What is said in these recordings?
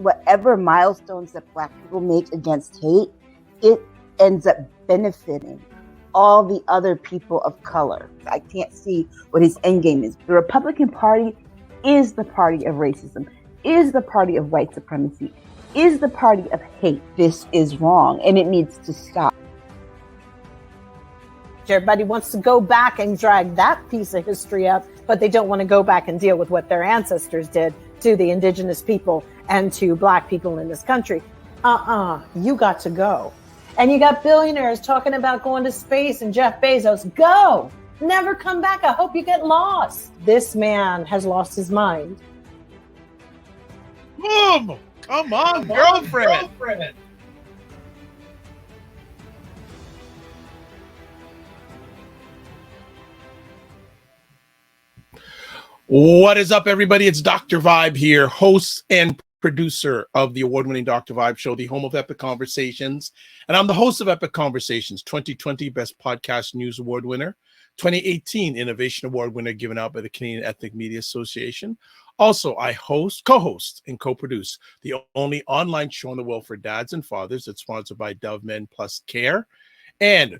whatever milestones that Black people make against hate, it ends up benefiting all the other people of color. I can't see what his end game is. The Republican Party is the party of racism, is the party of white supremacy, is the party of hate. This is wrong, and it needs to stop. Everybody wants to go back and drag that piece of history up, but they don't want to go back and deal with what their ancestors did to the indigenous people and to Black people in this country. You got to go. And you got billionaires talking about going to space and Jeff Bezos. Go! Never come back. I hope you get lost. This man has lost his mind. Boom! Come on, girlfriend. What is up, everybody? It's Dr. Vibe here, host and producer of the award-winning Dr. Vibe Show, the home of Epic Conversations. And I'm the host of Epic Conversations, 2020 Best Podcast News Award winner, 2018 Innovation Award winner given out by the Canadian Ethnic Media Association. Also, I host, co-host, and co-produce the only online show in the world for dads and fathers that's sponsored by Dove Men Plus Care. And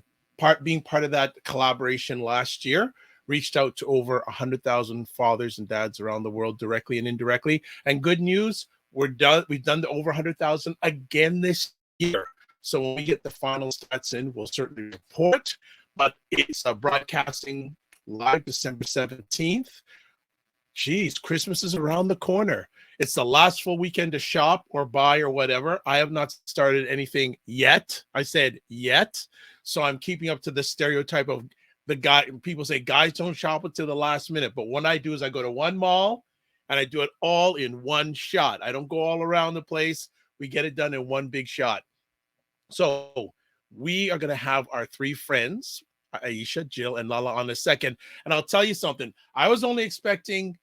being part of that collaboration last year, reached out to over 100,000 fathers and dads around the world directly and indirectly. And good news, we've done over 100,000 again this year. So when we get the final stats in, we'll certainly report. But it's broadcasting live December 17th. Geez, Christmas is around the corner. It's the last full weekend to shop or buy or whatever. I have not started anything yet. I said yet. So I'm keeping up to the stereotype of the guy. People say guys don't shop until the last minute. But what I do is I go to one mall and I do it all in one shot. I don't go all around the place. We get it done in one big shot. So we are going to have our three friends, Aisha, Jill, and LaLa on a second. And I'll tell you something. I was only expecting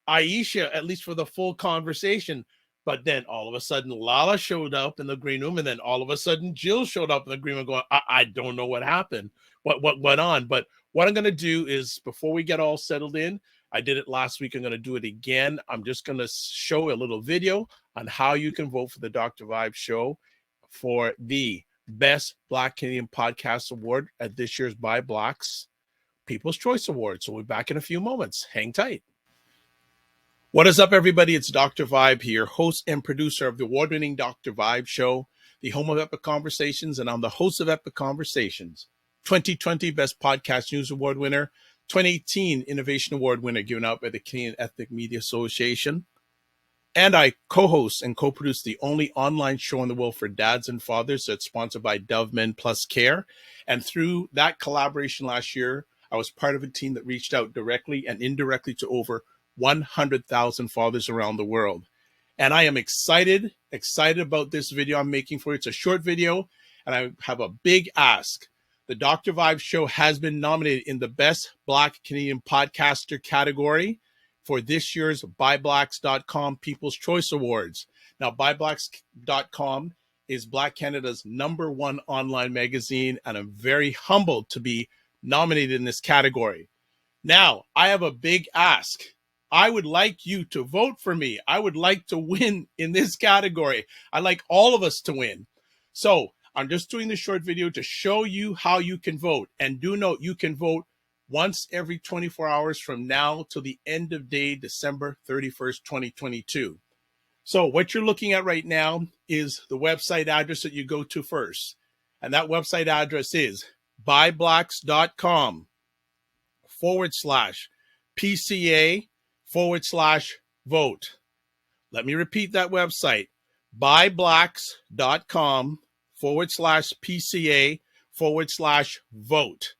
Aisha, at least for the full conversation. But then all of a sudden, LaLa showed up in the green room. And then all of a sudden, Jill showed up in the green room going, I don't know what happened, what went on. But what I'm going to do is, before we get all settled in, I did it last week. I'm going to do it again. I'm just going to show a little video on how you can vote for the Dr. Vibe Show for the Best Black Canadian Podcast Award at this year's By Blacks People's Choice Awards. So we'll be back in a few moments. Hang tight. What is up, everybody? It's Dr. Vibe here, host and producer of the award-winning Dr. Vibe Show, the home of Epic Conversations, and I'm the host of Epic Conversations, 2020 Best Podcast News Award winner, 2018 Innovation Award winner given out by the Canadian Ethnic Media Association. And I co-host and co-produce the only online show in the world for dads and fathers that's sponsored by Dove Men Plus Care. And through that collaboration last year, I was part of a team that reached out directly and indirectly to over 100,000 fathers around the world. And I am excited about this video I'm making for you. It's a short video, and I have a big ask. The Dr. Vibe Show has been nominated in the Best Black Canadian Podcaster category for this year's ByBlacks.com People's Choice Awards. Now, ByBlacks.com is Black Canada's #1 online magazine, and I'm very humbled to be nominated in this category. Now, I have a big ask. I would like you to vote for me. I would like to win in this category. I'd like all of us to win. So I'm just doing this short video to show you how you can vote. And do note, you can vote once every 24 hours from now till the end of day, December 31st, 2022. So what you're looking at right now is the website address that you go to first. And that website address is byblacks.com/PCA/vote. Let me repeat that website, byblacks.com/PCA/vote.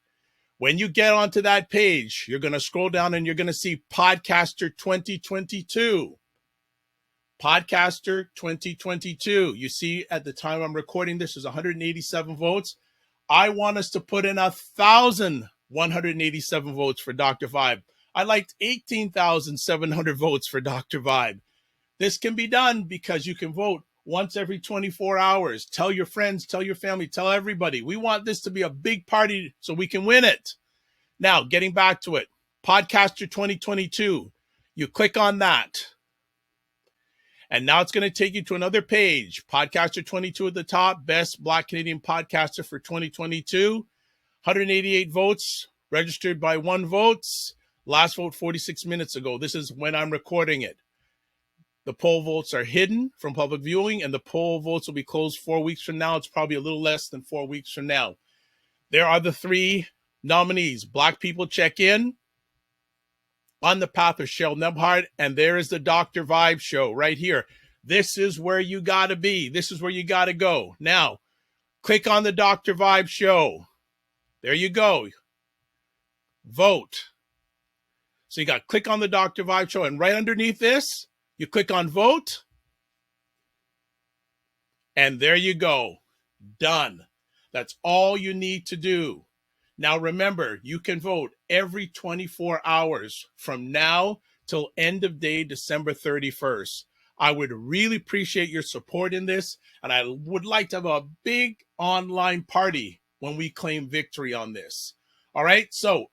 When you get onto that page, you're going to scroll down and you're going to see Podcaster 2022. Podcaster 2022. You see, at the time I'm recording this, there's 187 votes. I want us to put in 1,187 votes for Dr. Vibe. I liked 18,700 votes for Dr. Vibe. This can be done because you can vote once every 24 hours. Tell your friends, tell your family, tell everybody. We want this to be a big party so we can win it. Now, getting back to it, Podcaster 2022. You click on that. And now it's going to take you to another page. Podcaster 22 at the top, best Black Canadian podcaster for 2022. 188 votes, registered by 1 vote. Last vote 46 minutes ago. This is when I'm recording it. The poll votes are hidden from public viewing, and the poll votes will be closed 4 weeks from now. It's probably a little less than 4 weeks from now. There are the 3 nominees. Black people check in. On the Path of Shel Nebhard, and there is the Dr. Vibe show right here. This is where you got to be. This is where you got to go. Now, click on the Dr. Vibe show. There you go. Vote. So you got click on the Dr. Vibe show, and right underneath this, you click on vote, and there you go. Done. That's all you need to do. Now, remember, you can vote every 24 hours from now till end of day, December 31st. I would really appreciate your support in this, and I would like to have a big online party when we claim victory on this. All right, so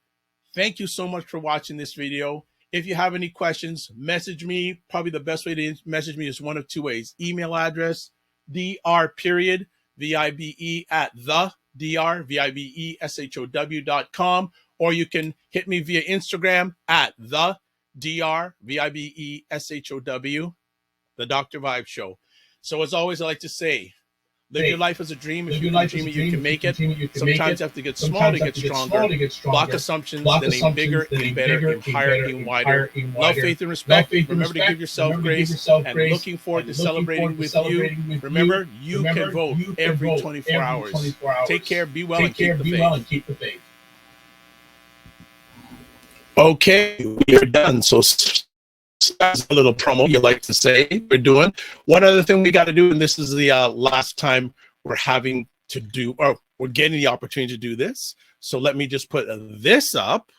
thank you so much for watching this video. If you have any questions, message me. Probably the best way to message me is one of 2 ways. Email address, dr.vibe@thedrshow.com, or you can hit me via Instagram at thedrvibeshow, the Dr. Vibe Show. So as always, I like to say, live your life as a dream. If you can dream it, you can make it. Sometimes you have to get small to get stronger. Block assumptions, then aim bigger, aim better, aim higher, aim wider. Love, faith, and respect. Remember to give yourself grace. And looking forward to celebrating with you. Remember, you can vote every 24 hours. Take care, be well, and keep the faith. Okay, we are done. So that's a little promo you like to say we're doing. One other thing we got to do, and this is the last time we're having to do, or we're getting the opportunity to do this. So let me just put this up.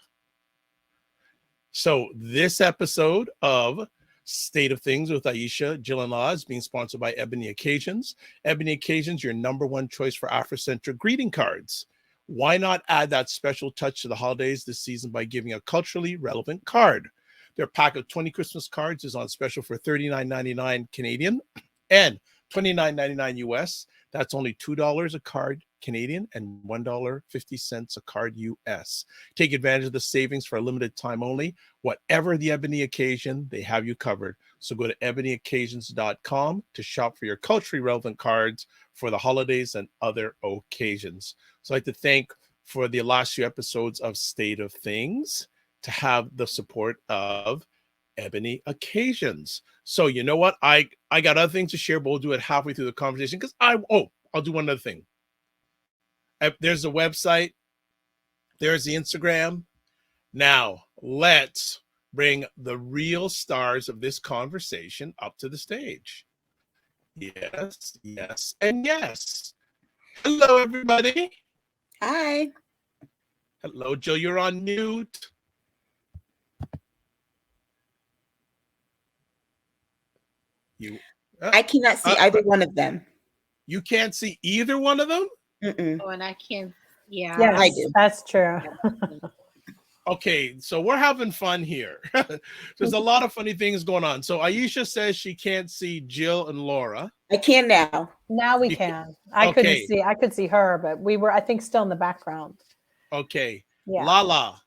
So this episode of State of Things with Aisha, Jill, and LaLa is being sponsored by Ebony Occasions. Ebony Occasions, your #1 choice for Afrocentric greeting cards. Why not add that special touch to the holidays this season by giving a culturally relevant card? Their pack of 20 Christmas cards is on special for $39.99 Canadian and $29.99 US. That's only $2 a card Canadian and $1.50 a card US. Take advantage of the savings for a limited time only. Whatever the Ebony occasion, they have you covered. So go to ebonyoccasions.com to shop for your culturally relevant cards for the holidays and other occasions. So I'd like to thank for the last few episodes of State of Things to have the support of Ebony Occasions. So you know what? I got other things to share, but we'll do it halfway through the conversation because I'll do one other thing. There's the website. There's the Instagram. Now let's bring the real stars of this conversation up to the stage. Yes, yes, and yes. Hello, everybody. Hi. Hello, Jill. You're on mute. I cannot see either one of them. You can't see either one of them? Mm-mm. Oh, and I can't. Yeah, Yes, I do. that's true. Okay, so we're having fun here. There's a lot of funny things going on. So Aisha says she can't see Jill and Laura. I can now. Now we can. I could see her, but we were, I think, still in the background. Okay. Yeah. LaLa.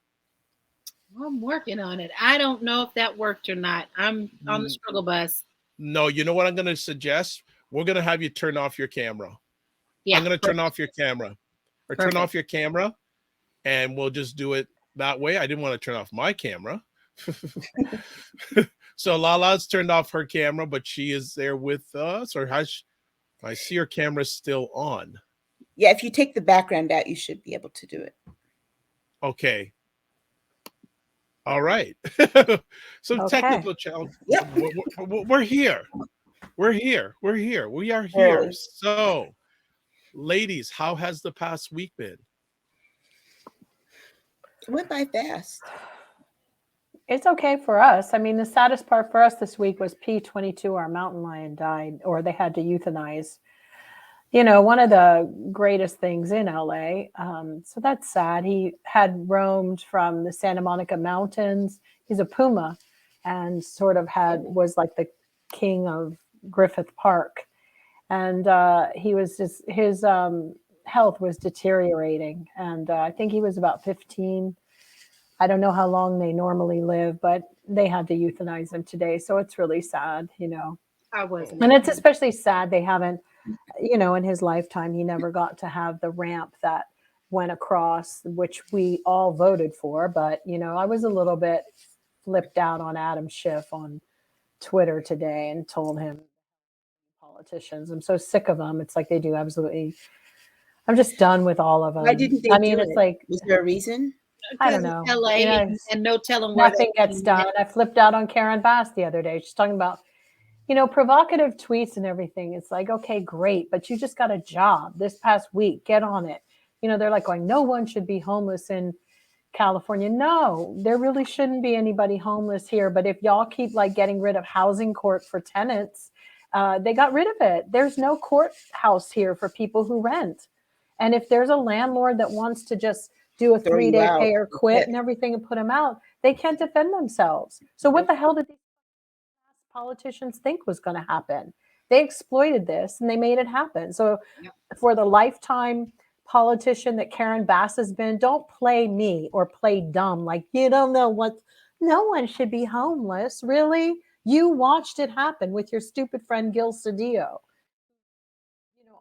I'm working on it. I don't know if that worked or not. I'm on the struggle bus. No, you know what I'm going to suggest? We're going to have you turn off your camera. Yeah, I'm going to turn off your camera. Or turn off your camera, and we'll just do it that way. I didn't want to turn off my camera. So LaLa's turned off her camera, but she is there with us. Or has she, I see her camera still on. Yeah, if you take the background out, you should be able to do it. Okay. All right. Some technical challenge. Yep. We're here. We're here. We're here. We are here. So, ladies, how has the past week been? It went by fast. It's okay for us. I mean, the saddest part for us this week was P22, our mountain lion, died, or they had to euthanize. You know, one of the greatest things in LA. So that's sad. He had roamed from the Santa Monica Mountains. He's a puma and sort of was like the king of Griffith Park, and his health was deteriorating, and I think he was about 15. I don't know how long they normally live, but they had to euthanize him today, so it's really sad, I wasn't. And it's especially sad they haven't, in his lifetime, he never got to have the ramp that went across, which we all voted for. But, I was a little bit flipped out on Adam Schiff on Twitter today and told him, politicians, I'm so sick of them. It's like they do absolutely. I'm just done with all of them. Why didn't they do it's it? like, Was there a reason? I don't know. LA and no telling where nothing gets done. I flipped out on Karen Bass the other day. She's talking about, provocative tweets and everything. It's like, okay, great, but you just got a job this past week. Get on it. They're like going, no one should be homeless in California. No, there really shouldn't be anybody homeless here. But if y'all keep like getting rid of housing court for tenants, they got rid of it. There's no courthouse here for people who rent. And if there's a landlord that wants to just do a 3-day pay or quit and everything and put them out, they can't defend themselves. So what the hell did these politicians think was going to happen? They exploited this and they made it happen. So for the lifetime politician that Karen Bass has been, don't play me or play dumb like you don't know what. No one should be homeless. Really? You watched it happen with your stupid friend Gil Cedillo.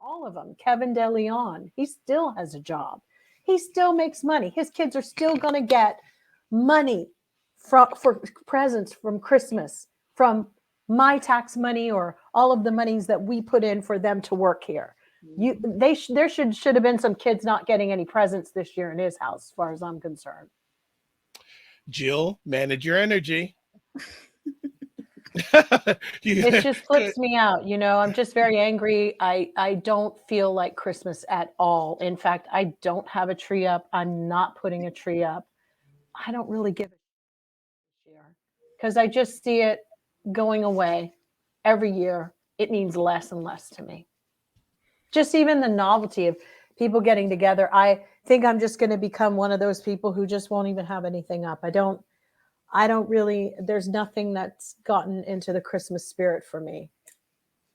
All of them. Kevin DeLeon, he still has a job. He still makes money. His kids are still going to get money for presents from Christmas, from my tax money or all of the monies that we put in for them to work here. There should have been some kids not getting any presents this year in his house, as far as I'm concerned. Jill, manage your energy. It just flips me out. I'm just very angry. I don't feel like Christmas at all. In fact, I don't have a tree up. I'm not putting a tree up. I don't really give a shit this year because I just see it going away every year. It means less and less to me. Just even the novelty of people getting together. I think I'm just going to become one of those people who just won't even have anything up. I don't really, there's nothing that's gotten into the Christmas spirit for me.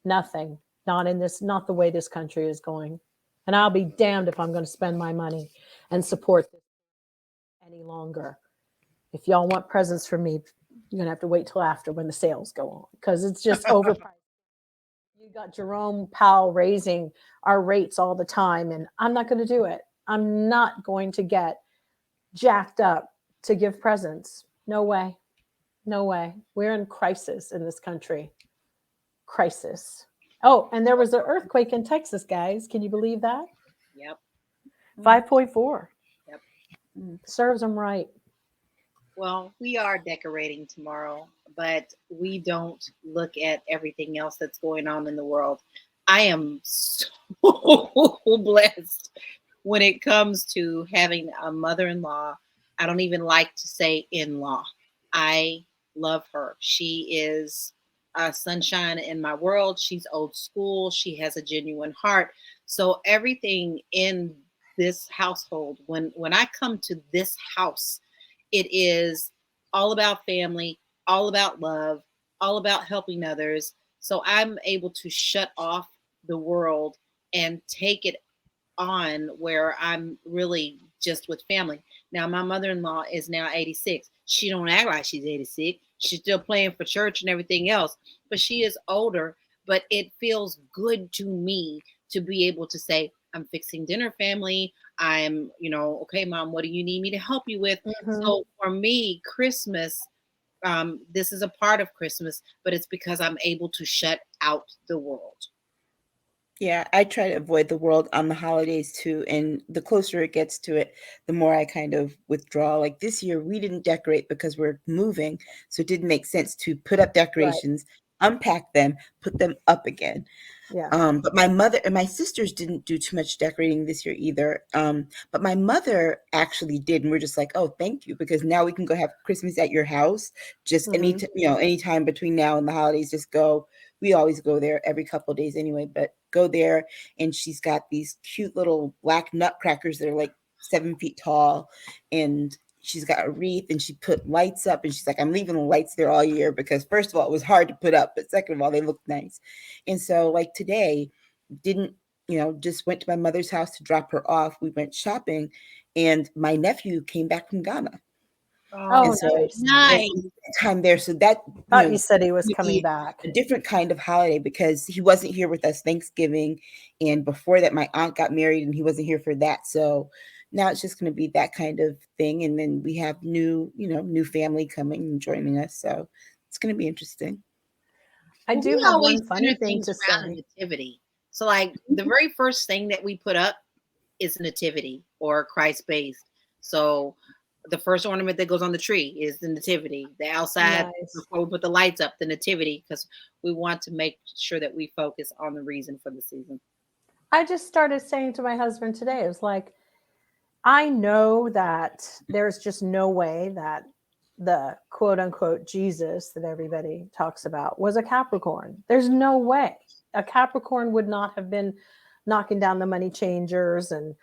Nothing. Not the way this country is going. And I'll be damned if I'm going to spend my money and support this any longer. If y'all want presents from me, you're going to have to wait till after when the sales go on because it's just overpriced. You got Jerome Powell raising our rates all the time, and I'm not going to do it. I'm not going to get jacked up to give presents. No way. No way. We're in crisis in this country. Crisis. Oh, and there was an earthquake in Texas, guys. Can you believe that? Yep. 5.4. Yep. Serves them right. Well, we are decorating tomorrow, but we don't look at everything else that's going on in the world. I am so blessed when it comes to having a mother-in-law. I don't even like to say in-law. I love her. She is a sunshine in my world. She's old school. She has a genuine heart. So everything in this household, when I come to this house, it is all about family, all about love, all about helping others. So I'm able to shut off the world and take it on where I'm really just with family. Now, my mother-in-law is now 86. She don't act like she's 86. She's still playing for church and everything else, but she is older. But it feels good to me to be able to say, I'm fixing dinner, family. I'm, okay, Mom, what do you need me to help you with? Mm-hmm. So for me, Christmas, this is a part of Christmas, but it's because I'm able to shut out the world. Yeah, I try to avoid the world on the holidays too. And the closer it gets to it, the more I kind of withdraw. Like this year, we didn't decorate because we're moving. So it didn't make sense to put up decorations, unpack them, put them up again. Yeah. But my mother and my sisters didn't do too much decorating this year either. But my mother actually did. And we're just like, oh, thank you. Because now we can go have Christmas at your house. Just anytime between now and the holidays, just go. We always go there every couple of days anyway, but go there. And she's got these cute little black nutcrackers that are like 7 feet tall. And she's got a wreath and she put lights up, and she's like, I'm leaving the lights there all year because first of all, it was hard to put up, but second of all, they look nice. And so like today, just went to my mother's house to drop her off. We went shopping, and my nephew came back from Ghana. Oh, And so nice. time there. So that thought you said he was coming back. A different kind of holiday because he wasn't here with us Thanksgiving. And before that, my aunt got married and he wasn't here for that. So now it's just going to be that kind of thing. And then we have new family coming and joining us. So it's going to be interesting. I do have one funny thing to say. Nativity. So like the very first thing that we put up is nativity or Christ based. So the first ornament that goes on the tree is the nativity. The outside, before we put the lights up, the nativity, because we want to make sure that we focus on the reason for the season. I just started saying to my husband today, it was like, I know that there's just no way that the quote unquote Jesus that everybody talks about was a Capricorn. There's no way. A Capricorn would not have been knocking down the money changers and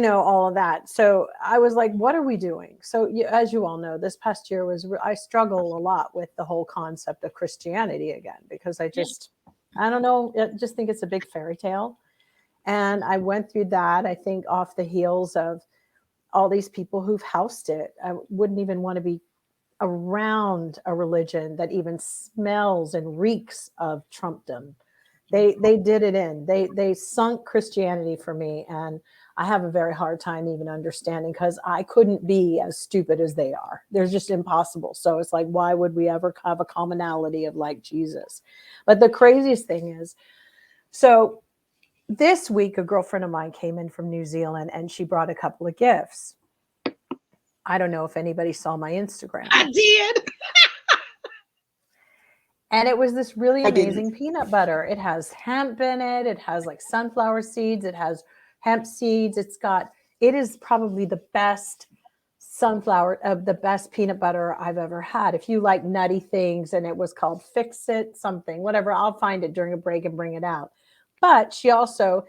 all of that. So I was like, what are we doing? So as you all know, this past year I struggle a lot with the whole concept of Christianity again, because I don't know, I just think it's a big fairy tale. And I went through that, I think, off the heels of all these people who've housed it. I wouldn't even want to be around a religion that even smells and reeks of Trumpdom. They did it in. They sunk Christianity for me, and I have a very hard time even understanding, because I couldn't be as stupid as they are. They're just impossible. So it's like, why would we ever have a commonality of like Jesus? But the craziest thing is, so this week, a girlfriend of mine came in from New Zealand and she brought a couple of gifts. I don't know if anybody saw my Instagram. I did. And it was this really amazing peanut butter. It has hemp in it. It has like sunflower seeds. It has hemp seeds. It is probably the best the best peanut butter I've ever had. If you like nutty things, and it was called Fix It something, whatever, I'll find it during a break and bring it out. But she also,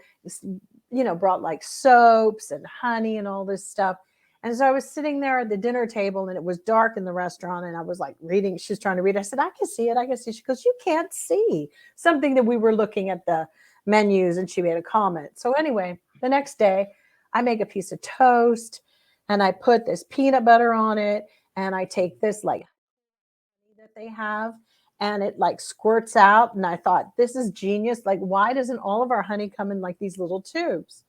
brought like soaps and honey and all this stuff. And so I was sitting there at the dinner table, and it was dark in the restaurant, and I was like reading. She was trying to read. I said, I can see it. I can see. She goes, you can't see something that we were looking at the menus, and she made a comment. So anyway, the next day I make a piece of toast and I put this peanut butter on it, and I take this like that they have, and it like squirts out. And I thought, this is genius. Like, why doesn't all of our honey come in like these little tubes?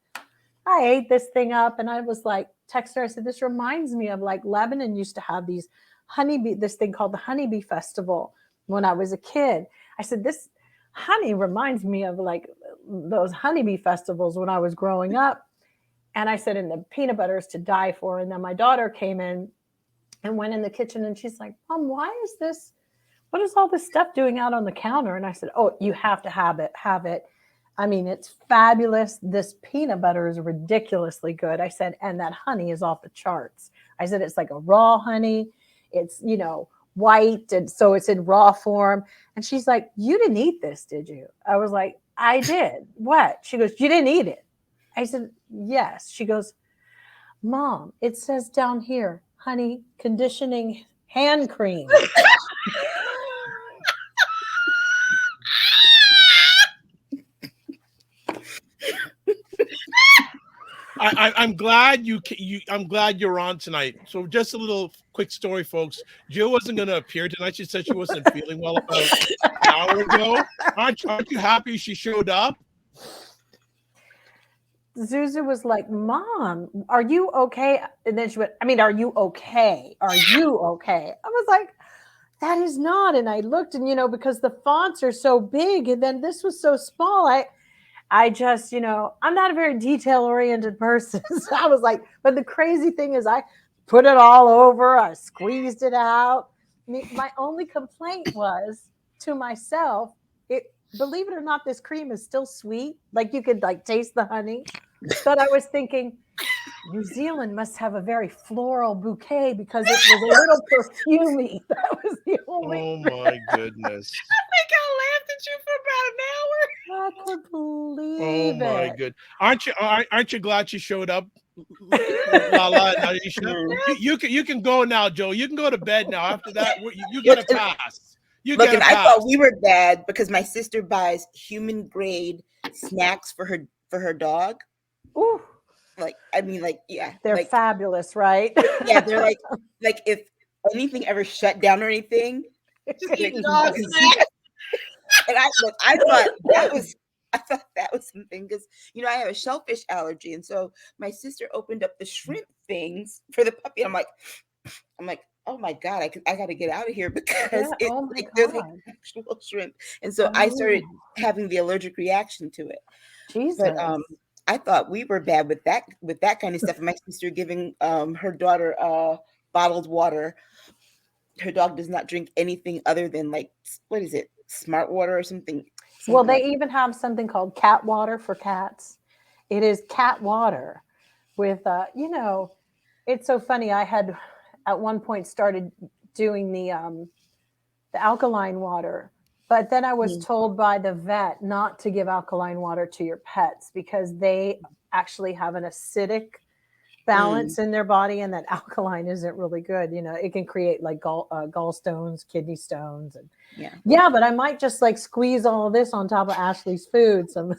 I ate this thing up, and I was like, text her. I said, this reminds me of like Lebanon used to have this thing called the Honeybee Festival when I was a kid. I said, this honey reminds me of like those honeybee festivals when I was growing up. And I said, and the peanut butter is to die for. And then my daughter came in and went in the kitchen, and she's like, Mom, what is all this stuff doing out on the counter? And I said, oh, you have to have it. I mean, it's fabulous. This peanut butter is ridiculously good. I said, and that honey is off the charts. I said, it's like a raw honey. It's, white. And so it's in raw form. And she's like, you didn't eat this, did you? I was like, I did. What? She goes, you didn't eat it. I said, yes. She goes, Mom, it says down here, honey conditioning hand cream. I'm glad I'm glad you're on tonight. So just a little quick story, folks. Jill wasn't going to appear tonight. She said she wasn't feeling well about an hour ago. Aren't you happy she showed up? Zuzu was like, Mom, are you okay? And then she went, are you okay? Are you okay? I was like, that is not. And I looked, and because the fonts are so big, and then this was so small, I just, I'm not a very detail-oriented person. So I was like, but the crazy thing is I put it all over. I squeezed it out. My only complaint was to myself, believe it or not, this cream is still sweet. Like you could like taste the honey. But I was thinking, New Zealand must have a very floral bouquet because it was a little perfumey. That was the only. Oh my goodness! I think I laughed at you for about an hour. I could believe it. Oh my good! Aren't you glad she showed up? LaLa and Aisha. You can go now, Joe. You can go to bed now. After that, you get a pass. You Look, get and a I pass. thought we were bad because my sister buys human grade snacks for her dog. Ooh, Like, I mean, like, yeah, they're like, fabulous, right? yeah, they're like if anything ever shut down or anything, Just eat like, dog you can snack. see- and I thought that was something because I have a shellfish allergy, and so my sister opened up the shrimp things for the puppy. I'm like, oh my god, I got to get out of here because Yeah, oh my they're like God. actual shrimp, and so I started having the allergic reaction to it. Jesus. But I thought we were bad with that kind of stuff. And my sister giving her daughter bottled water. Her dog does not drink anything other than like, what is it, smart water or something. Well, they like even have something called cat water for cats. It is cat water with, it's so funny. I had at one point started doing the alkaline water, but then I was told by the vet not to give alkaline water to your pets because they actually have an acidic balance in their body, and that alkaline isn't really good. It can create like gallstones, kidney stones, and yeah. But I might just like squeeze all of this on top of Ashley's food, some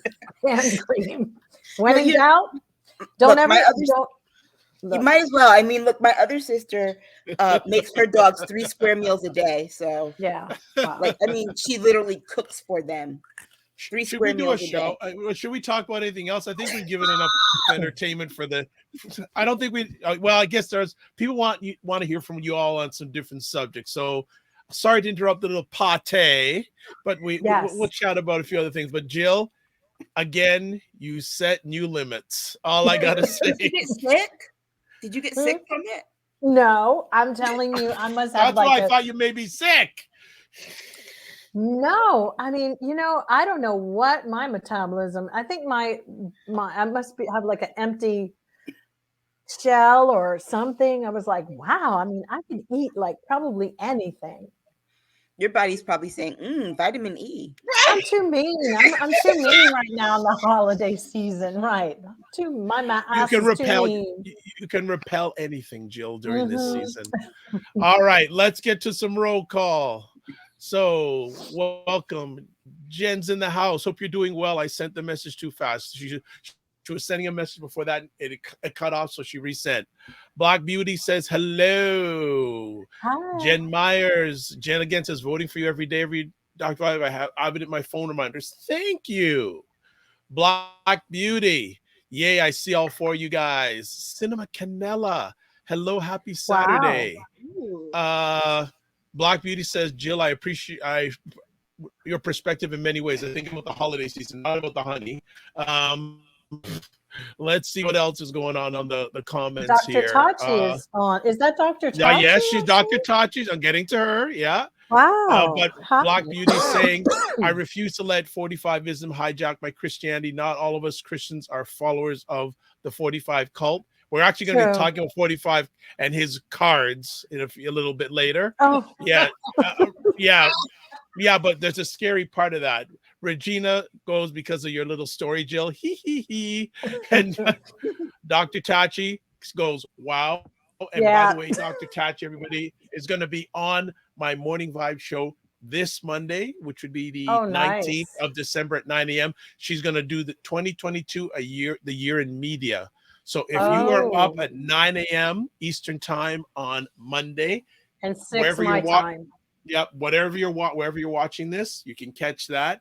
hand cream. When in doubt, don't ever. You might as well. I mean, look, my other sister makes her dogs 3 square meals a day. So yeah, like, I mean, she literally cooks for them. 3 Should square we do a meals show? Should we talk about anything else? I think we've given enough entertainment for the. I don't think we. Well, I guess there's people want to hear from you all on some different subjects. So sorry to interrupt the little pate, but we'll chat about a few other things. But Jill, again, you set new limits. All I gotta say. Did you get sick? Did you get sick from it? No, I'm telling you, I must have. That's why I thought you may be sick. No, I mean, I don't know what my metabolism. I think my I must have like an empty shell or something. I was like, wow. I mean, I can eat like probably anything. Your body's probably saying, vitamin E. I'm too mean. I'm too mean right now in the holiday season. Right. My ass You can is repel. too mean. You can repel anything, Jill, during this season. All right, let's get to some roll call. So, welcome. Jen's in the house. Hope you're doing well. I sent the message too fast. She was sending a message before that. It cut off, so she resent. Black Beauty says hello. Hi. Jen Myers. Jen again says voting for you every day. Every Dr. I have avid my phone reminders. Thank you. Black Beauty. Yay, I see all 4 of you guys. Cinema Canela. Hello, happy Saturday. Wow. Black Beauty says, Jill, I appreciate your perspective in many ways. I think about the holiday season, not about the honey. Let's see what else is going on the comments Dr. here. Tachi is on. Is that Dr. Tachi? Yeah, yes, she's Dr. Tachi. I'm getting to her. Yeah. Wow. But Black Beauty saying, I refuse to let 45ism hijack my Christianity. Not all of us Christians are followers of the 45 cult. We're actually going to be talking about 45 and his cards in a little bit later. Oh, yeah. Yeah, but there's a scary part of that. Regina goes because of your little story, Jill. He. And Dr. Tachi goes, wow. And by the way, Dr. Tachi, everybody, is going to be on my Morning Vibe show this Monday, which would be the 19th of December at 9 a.m. She's going to do the 2022 the year in media. So if you are up at 9 a.m. Eastern time on Monday, and 6 my time. Yep, wherever you're watching this, you can catch that.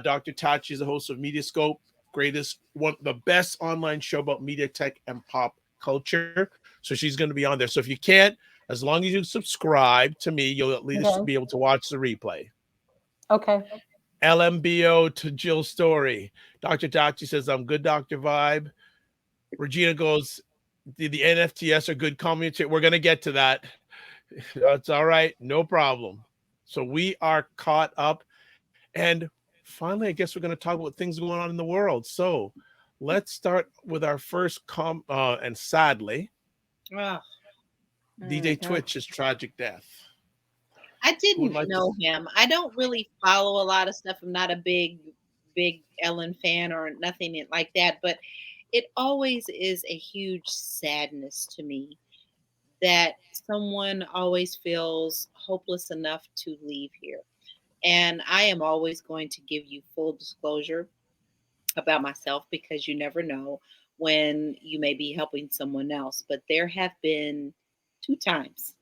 Dr. Tachi is the host of Mediascope, the best online show about media, tech, and pop culture. So she's going to be on there. So if you can't, as long as you subscribe to me, you'll at least be able to watch the replay. Okay. LMBO to Jill's story. Dr. Tachi says, I'm good, Dr. Vibe. Regina goes, the NFTS are good community. We're going to get to that. That's all right. No problem. So we are caught up. And finally, I guess we're going to talk about things going on in the world. So let's start with our first and sadly, DJ Twitch's tragic death. I didn't know him. I don't really follow a lot of stuff. I'm not a big Ellen fan or nothing like that. But it always is a huge sadness to me that someone always feels hopeless enough to leave here. And I am always going to give you full disclosure about myself, because you never know when you may be helping someone else. But there have been two times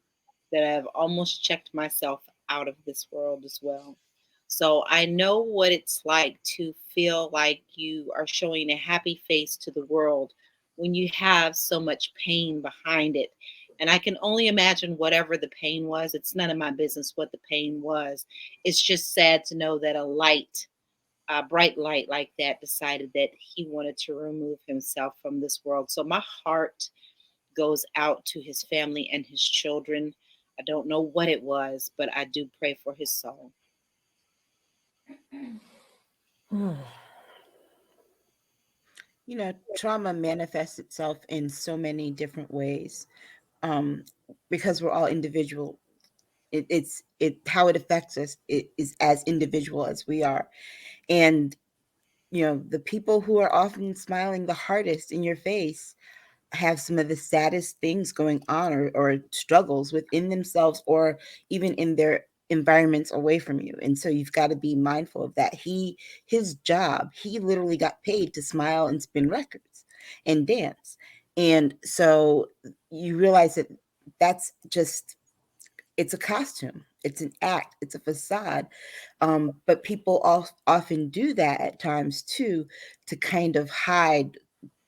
that I've almost checked myself out of this world as well. So I know what it's like to feel like you are showing a happy face to the world when you have so much pain behind it. And I can only imagine whatever the pain was. It's none of my business what the pain was. It's just sad to know that a bright light like that decided that he wanted to remove himself from this world. So my heart goes out to his family and his children. I don't know what it was, but I do pray for his soul. You know, trauma manifests itself in so many different ways, because we're all individual. It's how it affects us. It is as individual as we are, and you know, the people who are often smiling the hardest in your face have some of the saddest things going on, or struggles within themselves, or even in their environments away from you. And so you've got to be mindful of that. His job, he literally got paid to smile and spin records and dance. And so you realize that that's just, it's a costume, it's an act, it's a facade. But people often do that at times too, to kind of hide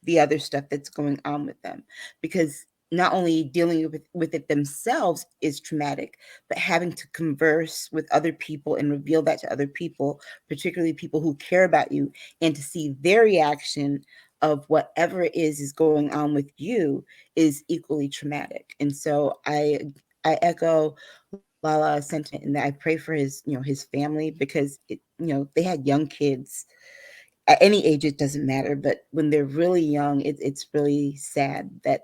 the other stuff that's going on with them, because not only dealing with it themselves is traumatic, but having to converse with other people and reveal that to other people, particularly people who care about you, and to see their reaction of whatever it is going on with you is equally traumatic. And so I echo LaLa's sentiment in that I pray for his, you know, his family, because it, you know, they had young kids. At any age, it doesn't matter, but when they're really young, it's really sad that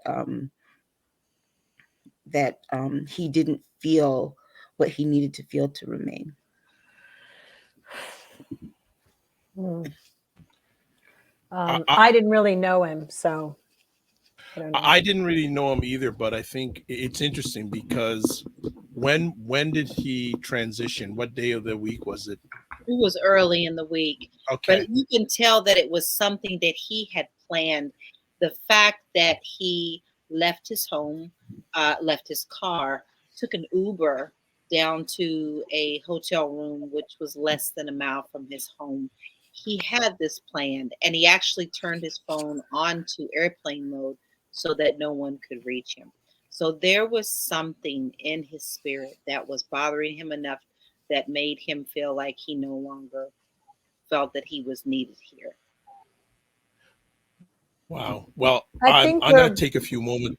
he didn't feel what he needed to feel to remain. I didn't really know him, so I don't know. I didn't really know him either, but I think it's interesting because when did he transition? What day of the week was it? It was early in the week, but Okay. you can tell that it was something that he had planned. The fact that he left his home, left his car, took an Uber down to a hotel room, which was less than a mile from his home. He had this planned, and he actually turned his phone on to airplane mode so that no one could reach him. So there was something in his spirit that was bothering him enough that made him feel like he no longer felt that he was needed here. Wow. Well, I I'm think I'm gonna we're take a few moments.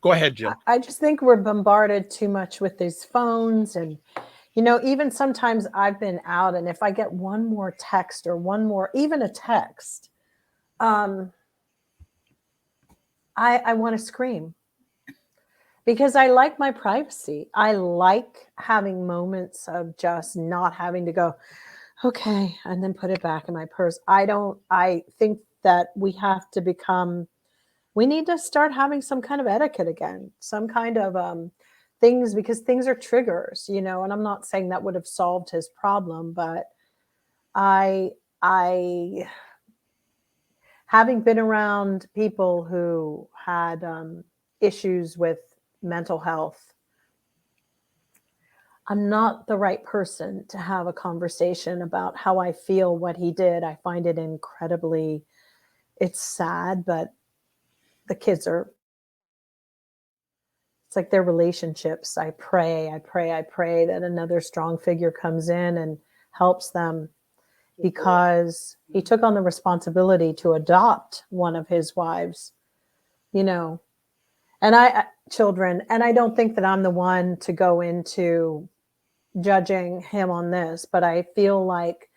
Go ahead, Jill. I just think we're bombarded too much with these phones. And even sometimes I've been out, and if I get one more text or one more, even a text, I want to scream, because I like my privacy. I like having moments of just not having to go, okay, and then put it back in my purse. I think that we need to start having some kind of etiquette again, some kind of things, because things are triggers, and I'm not saying that would have solved his problem, but I having been around people who had issues with mental health, I'm not the right person to have a conversation about how I feel what he did. I find it it's sad, but the kids it's like their relationships. I pray that another strong figure comes in and helps them, because he took on the responsibility to adopt one of his wives, and children. And I don't think that I'm the one to go into judging him on this, but I feel like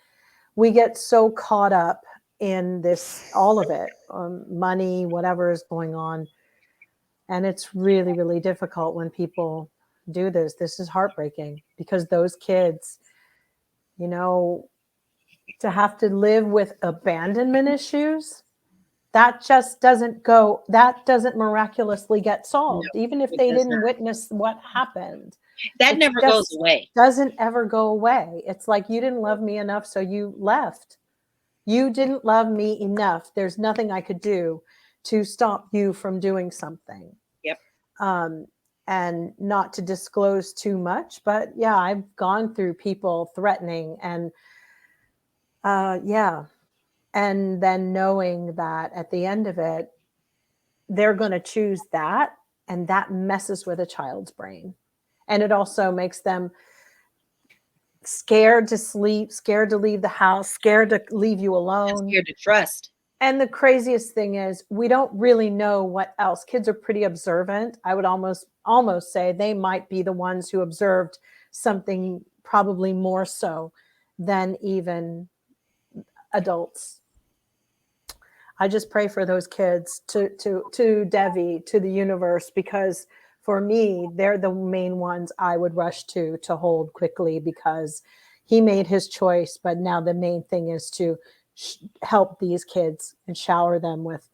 we get so caught up in this, all of it, money, whatever is going on. And it's really, really difficult when people do this. This is heartbreaking, because those kids, to have to live with abandonment issues, that just doesn't miraculously get solved, No, even if it they does didn't not. witness what happened. That It never goes just away. doesn't ever go away. It's like, you didn't love me enough, so you left. You didn't love me enough. There's nothing I could do to stop you from doing something. Yep. And not to disclose too much, but yeah, I've gone through people threatening and and then knowing that at the end of it, they're going to choose that, and that messes with a child's brain. And it also makes them scared to sleep, scared to leave the house, scared to leave you alone. Scared to trust. And the craziest thing is, we don't really know what else. Kids are pretty observant. I would almost say they might be the ones who observed something probably more so than even adults. I just pray for those kids, to Devi, to the universe, because for me, they're the main ones I would rush to hold quickly, because he made his choice. But now the main thing is to help these kids and shower them with,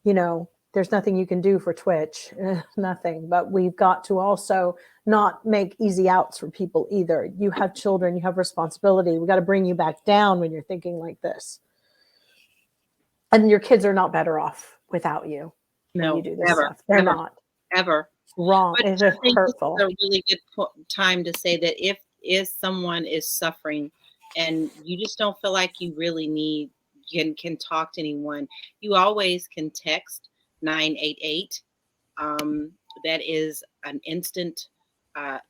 there's nothing you can do for Twitch, nothing, but we've got to also not make easy outs for people either. You have children, you have responsibility. We got to bring you back down when you're thinking like this. And your kids are not better off without you when you do this stuff. They're not. Ever. Wrong. But It's I just think hurtful. this is a really good time to say that if someone is suffering and you just don't feel like you really can talk to anyone, you always can text 988. That is an instant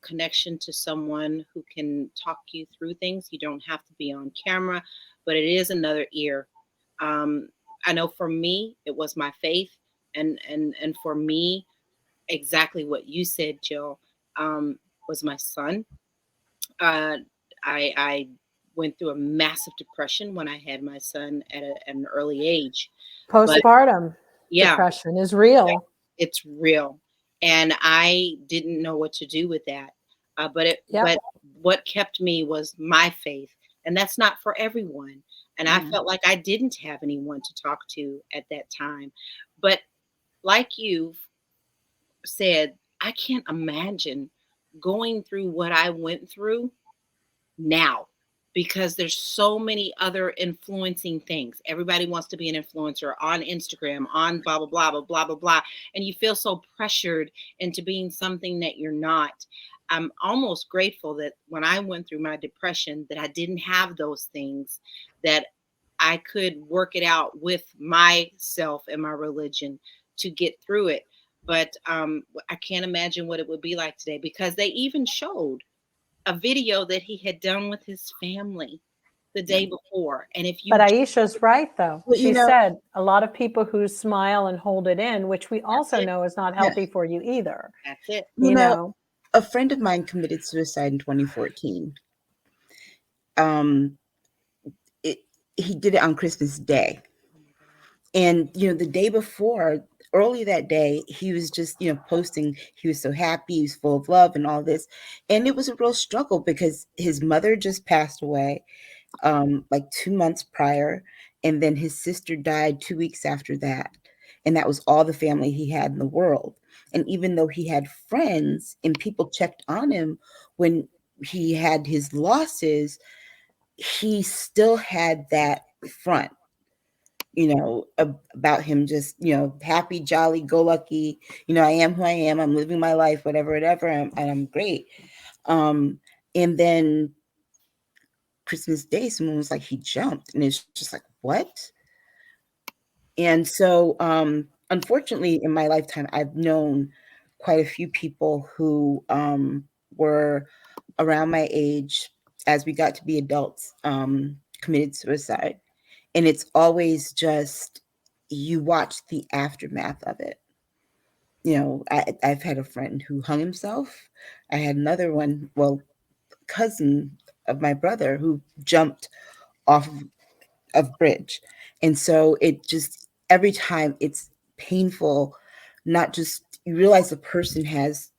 connection to someone who can talk you through things. You don't have to be on camera, but it is another ear. I know for me, it was my faith, and for me, exactly what you said, Jill, was my son. I went through a massive depression when I had my son at an early age. Postpartum depression is real. It's real, and I didn't know what to do with that. But what kept me was my faith, and that's not for everyone. And I felt like I didn't have anyone to talk to at that time. But like you said, I can't imagine going through what I went through now, because there's so many other influencing things. Everybody wants to be an influencer on Instagram, on blah, blah, blah, blah, blah, blah, blah. And you feel so pressured into being something that you're not. I'm almost grateful that when I went through my depression, that I didn't have those things, that I could work it out with myself and my religion to get through it. But I can't imagine what it would be like today, because they even showed a video that he had done with his family the day before. And if you, but Aisha's right, though. She said a lot of people who smile and hold it in, which we also know is not healthy for you either. That's it. You know, a friend of mine committed suicide in 2014. He did it on Christmas Day. And, the day before, early that day, he was just, posting. He was so happy. He was full of love and all this. And it was a real struggle, because his mother just passed away like 2 months prior. And then his sister died 2 weeks after that. And that was all the family he had in the world. And even though he had friends and people checked on him when he had his losses, he still had that front, about him just, happy, jolly, go lucky, I am who I am, I'm living my life, whatever, and I'm great. And then Christmas Day, someone was like, he jumped, and it's just like, what? And so, unfortunately, in my lifetime, I've known quite a few people who were around my age, as we got to be adults, committed suicide. And it's always just, you watch the aftermath of it. I've had a friend who hung himself. I had another one, cousin of my brother, who jumped off of bridge. And so it just, every time it's painful, not just, you realize the person has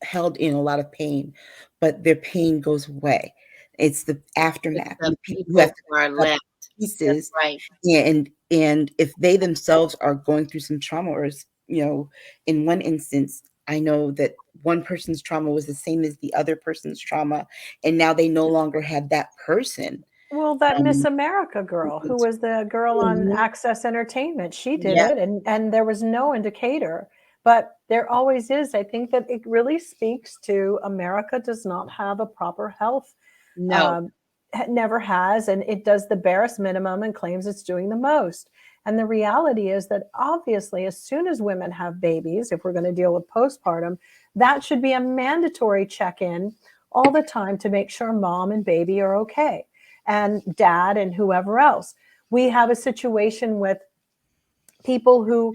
held in a lot of pain, but their pain goes away. It's the aftermath. The people who have to are left. pieces. That's right. And And if they themselves are going through some trauma, or, in one instance, I know that one person's trauma was the same as the other person's trauma, and now they no longer have that person. Well, that Miss America girl, who was the girl on Access Entertainment, she did it, and there was no indicator. But there always is. I think that it really speaks to America does not have a proper health. No. Never has, and it does the barest minimum and claims it's doing the most. And the reality is that obviously, as soon as women have babies, if we're going to deal with postpartum, that should be a mandatory check-in all the time to make sure mom and baby are okay, and dad and whoever else. We have a situation with people who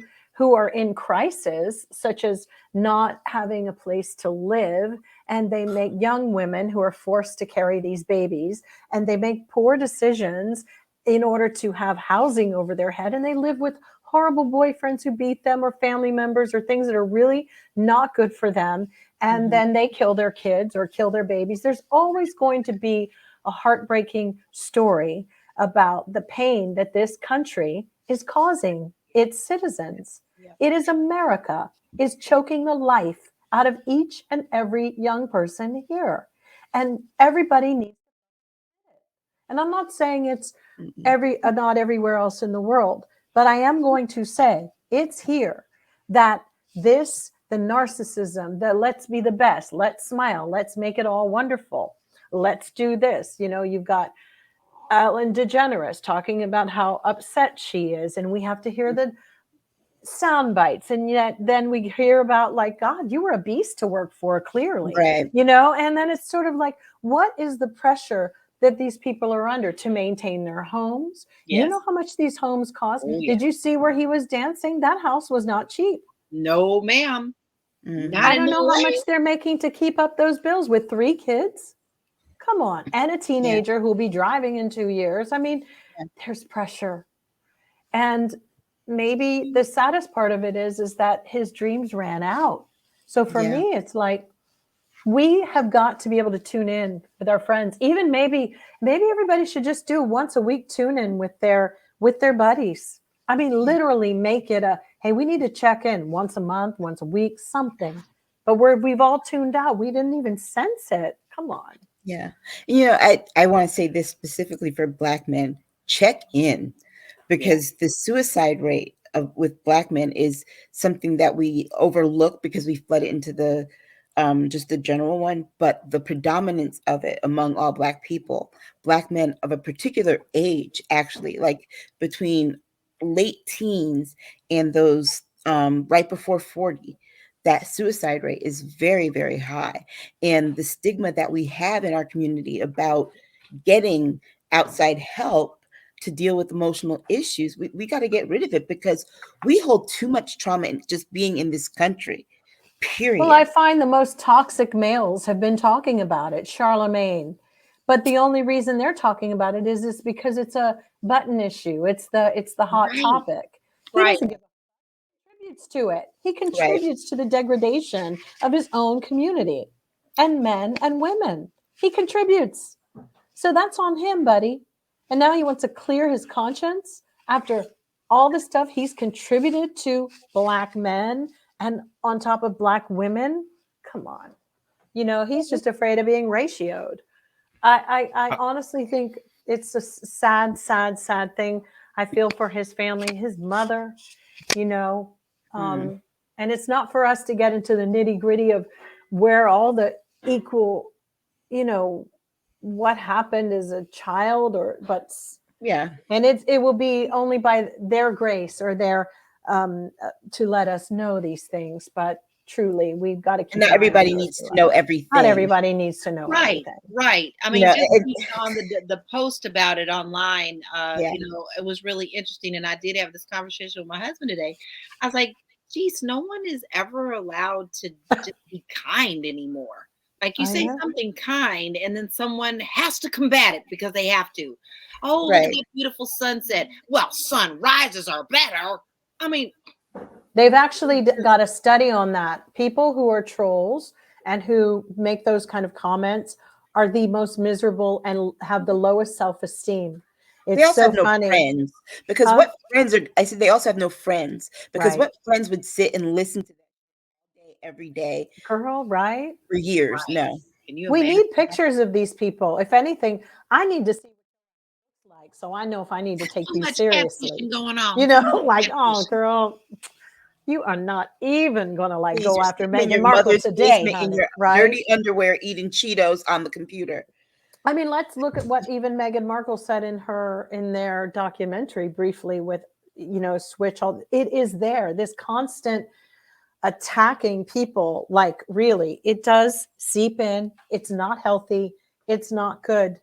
are in crisis, such as not having a place to live, and they make young women who are forced to carry these babies, and they make poor decisions in order to have housing over their head, and they live with horrible boyfriends who beat them, or family members, or things that are really not good for them, and then they kill their kids or kill their babies. There's always going to be a heartbreaking story about the pain that this country is causing its citizens. It is America is choking the life out of each and every young person here. And everybody needs it. And I'm not saying it's not everywhere else in the world, but I am going to say it's here that the narcissism, the let's be the best, let's smile, let's make it all wonderful, let's do this. You've got Ellen DeGeneres talking about how upset she is, and we have to hear the sound bites, and yet then we hear about, like, God, you were a beast to work for, clearly, Right. And then it's sort of like, what is the pressure that these people are under to maintain their homes? You know how much these homes cost? Did you see where he was dancing? That house was not cheap. No, ma'am. I don't know how much they're making to keep up those bills with 3 kids. Come on. And a teenager who will be driving in 2 years. I mean, there's pressure. And maybe the saddest part of it is that his dreams ran out. So for me, it's like, we have got to be able to tune in with our friends. Even maybe everybody should just do once a week tune in with their buddies. I mean, literally make it hey, we need to check in once a month, once a week, something. But we've all tuned out. We didn't even sense it. Come on. Yeah. I want to say this specifically for Black men. Check in, because the suicide rate with Black men is something that we overlook because we flood it into the just the general one, but the predominance of it among all Black people, Black men of a particular age, actually, like between late teens and those right before 40, that suicide rate is very, very high. And the stigma that we have in our community about getting outside help to deal with emotional issues, we got to get rid of it, because we hold too much trauma in just being in this country, period. Well, I find the most toxic males have been talking about it, Charlemagne. But the only reason they're talking about it is because it's a button issue. It's the hot topic. He doesn't give a contributes to it. He contributes to the degradation of his own community, and men and women. He contributes. So that's on him, buddy. And now he wants to clear his conscience after all the stuff he's contributed to Black men and on top of Black women. Come on. He's just afraid of being ratioed. I honestly think it's a sad, sad, sad thing. I feel for his family, his mother, and it's not for us to get into the nitty gritty of where all the equal, what happened as a child, and it will be only by their grace or their to let us know these things. But truly, we've got to keep. Not everybody needs to know everything. Not everybody needs to know everything. Right. I mean, just on the post about it online, it was really interesting. And I did have this conversation with my husband today. I was like, geez, no one is ever allowed to just be kind anymore. Like, you say something kind, and then someone has to combat it because they have to. Oh, look at that beautiful sunset. Well, sunrises are better. I mean, they've actually got a study on that. People who are trolls and who make those kind of comments are the most miserable and have the lowest self-esteem. They It's also so have no funny. friends, because Huh? what friends are? I said they also have no friends, because Right. what friends would sit and listen to that every day Girl, right? for years? Right. No. Can you We imagine? need pictures of these people. If anything, I need to see what it looks like so I know if I need to take So these much seriously. catfishing going on. You Too know, much like, oh, catfishing. girl, you are not even gonna like Please, go you're after sitting in Meghan your Markle mother's today, basement in honey, your right? dirty underwear eating Cheetos on the computer. I mean, let's look at what even Meghan Markle said in their documentary briefly with, Switch. It is there. This constant attacking people, like really, it does seep in. It's not healthy. It's not good.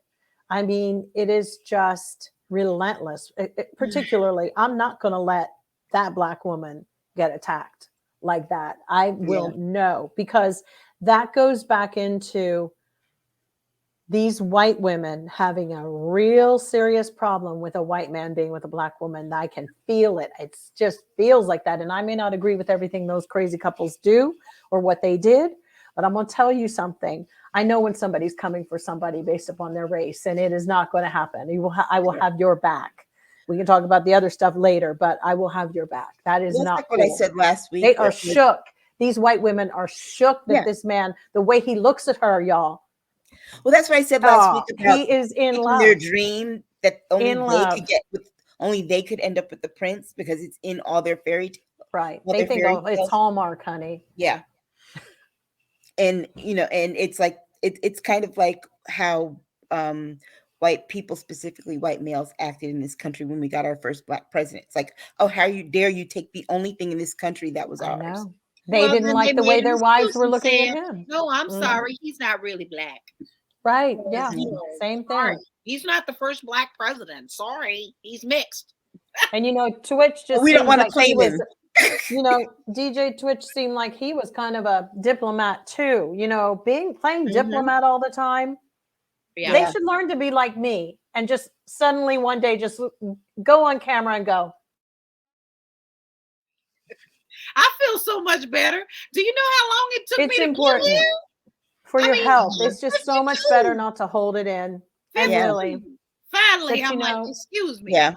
I mean, it is just relentless. Particularly, I'm not going to let that Black woman get attacked like that. I will know, because that goes back into these white women having a real serious problem with a white man being with a Black woman. I can feel it. It just feels like that. And I may not agree with everything those crazy couples do or what they did, but I'm going to tell you something. I know when somebody's coming for somebody based upon their race, and it is not going to happen. I will have your back. We can talk about the other stuff later, but I will have your back. That is That's not like cool. what I said last week. They are shook. These white women are shook that this man, the way he looks at her, y'all. Well, that's what I said last week about he is in taking love. their dream that only In they love. could get with, only they could end up with the prince, because it's in all their fairy tales. Right. They think, oh, it's Hallmark, honey. Yeah. And and it's like it's kind of like how white people, specifically white males, acted in this country when we got our first Black president. It's like, oh, how dare you take the only thing in this country that was ours? I know. They didn't then like they the way made an their wives excuse were and looking at said, him. No, I'm sorry. He's not really Black. Right. Yeah. Same Sorry. thing. He's not the first Black president. Sorry. He's mixed. And Twitch just we don't seems want to like claim him. DJ Twitch seemed like he was kind of a diplomat too, playing diplomat all the time. Yeah. They should learn to be like me and just suddenly one day just go on camera and go, I feel so much better. Do you know how long it took me to important get here? For your health. It's just so much better not to hold it in. And really, finally, I'm like, excuse me. Yeah.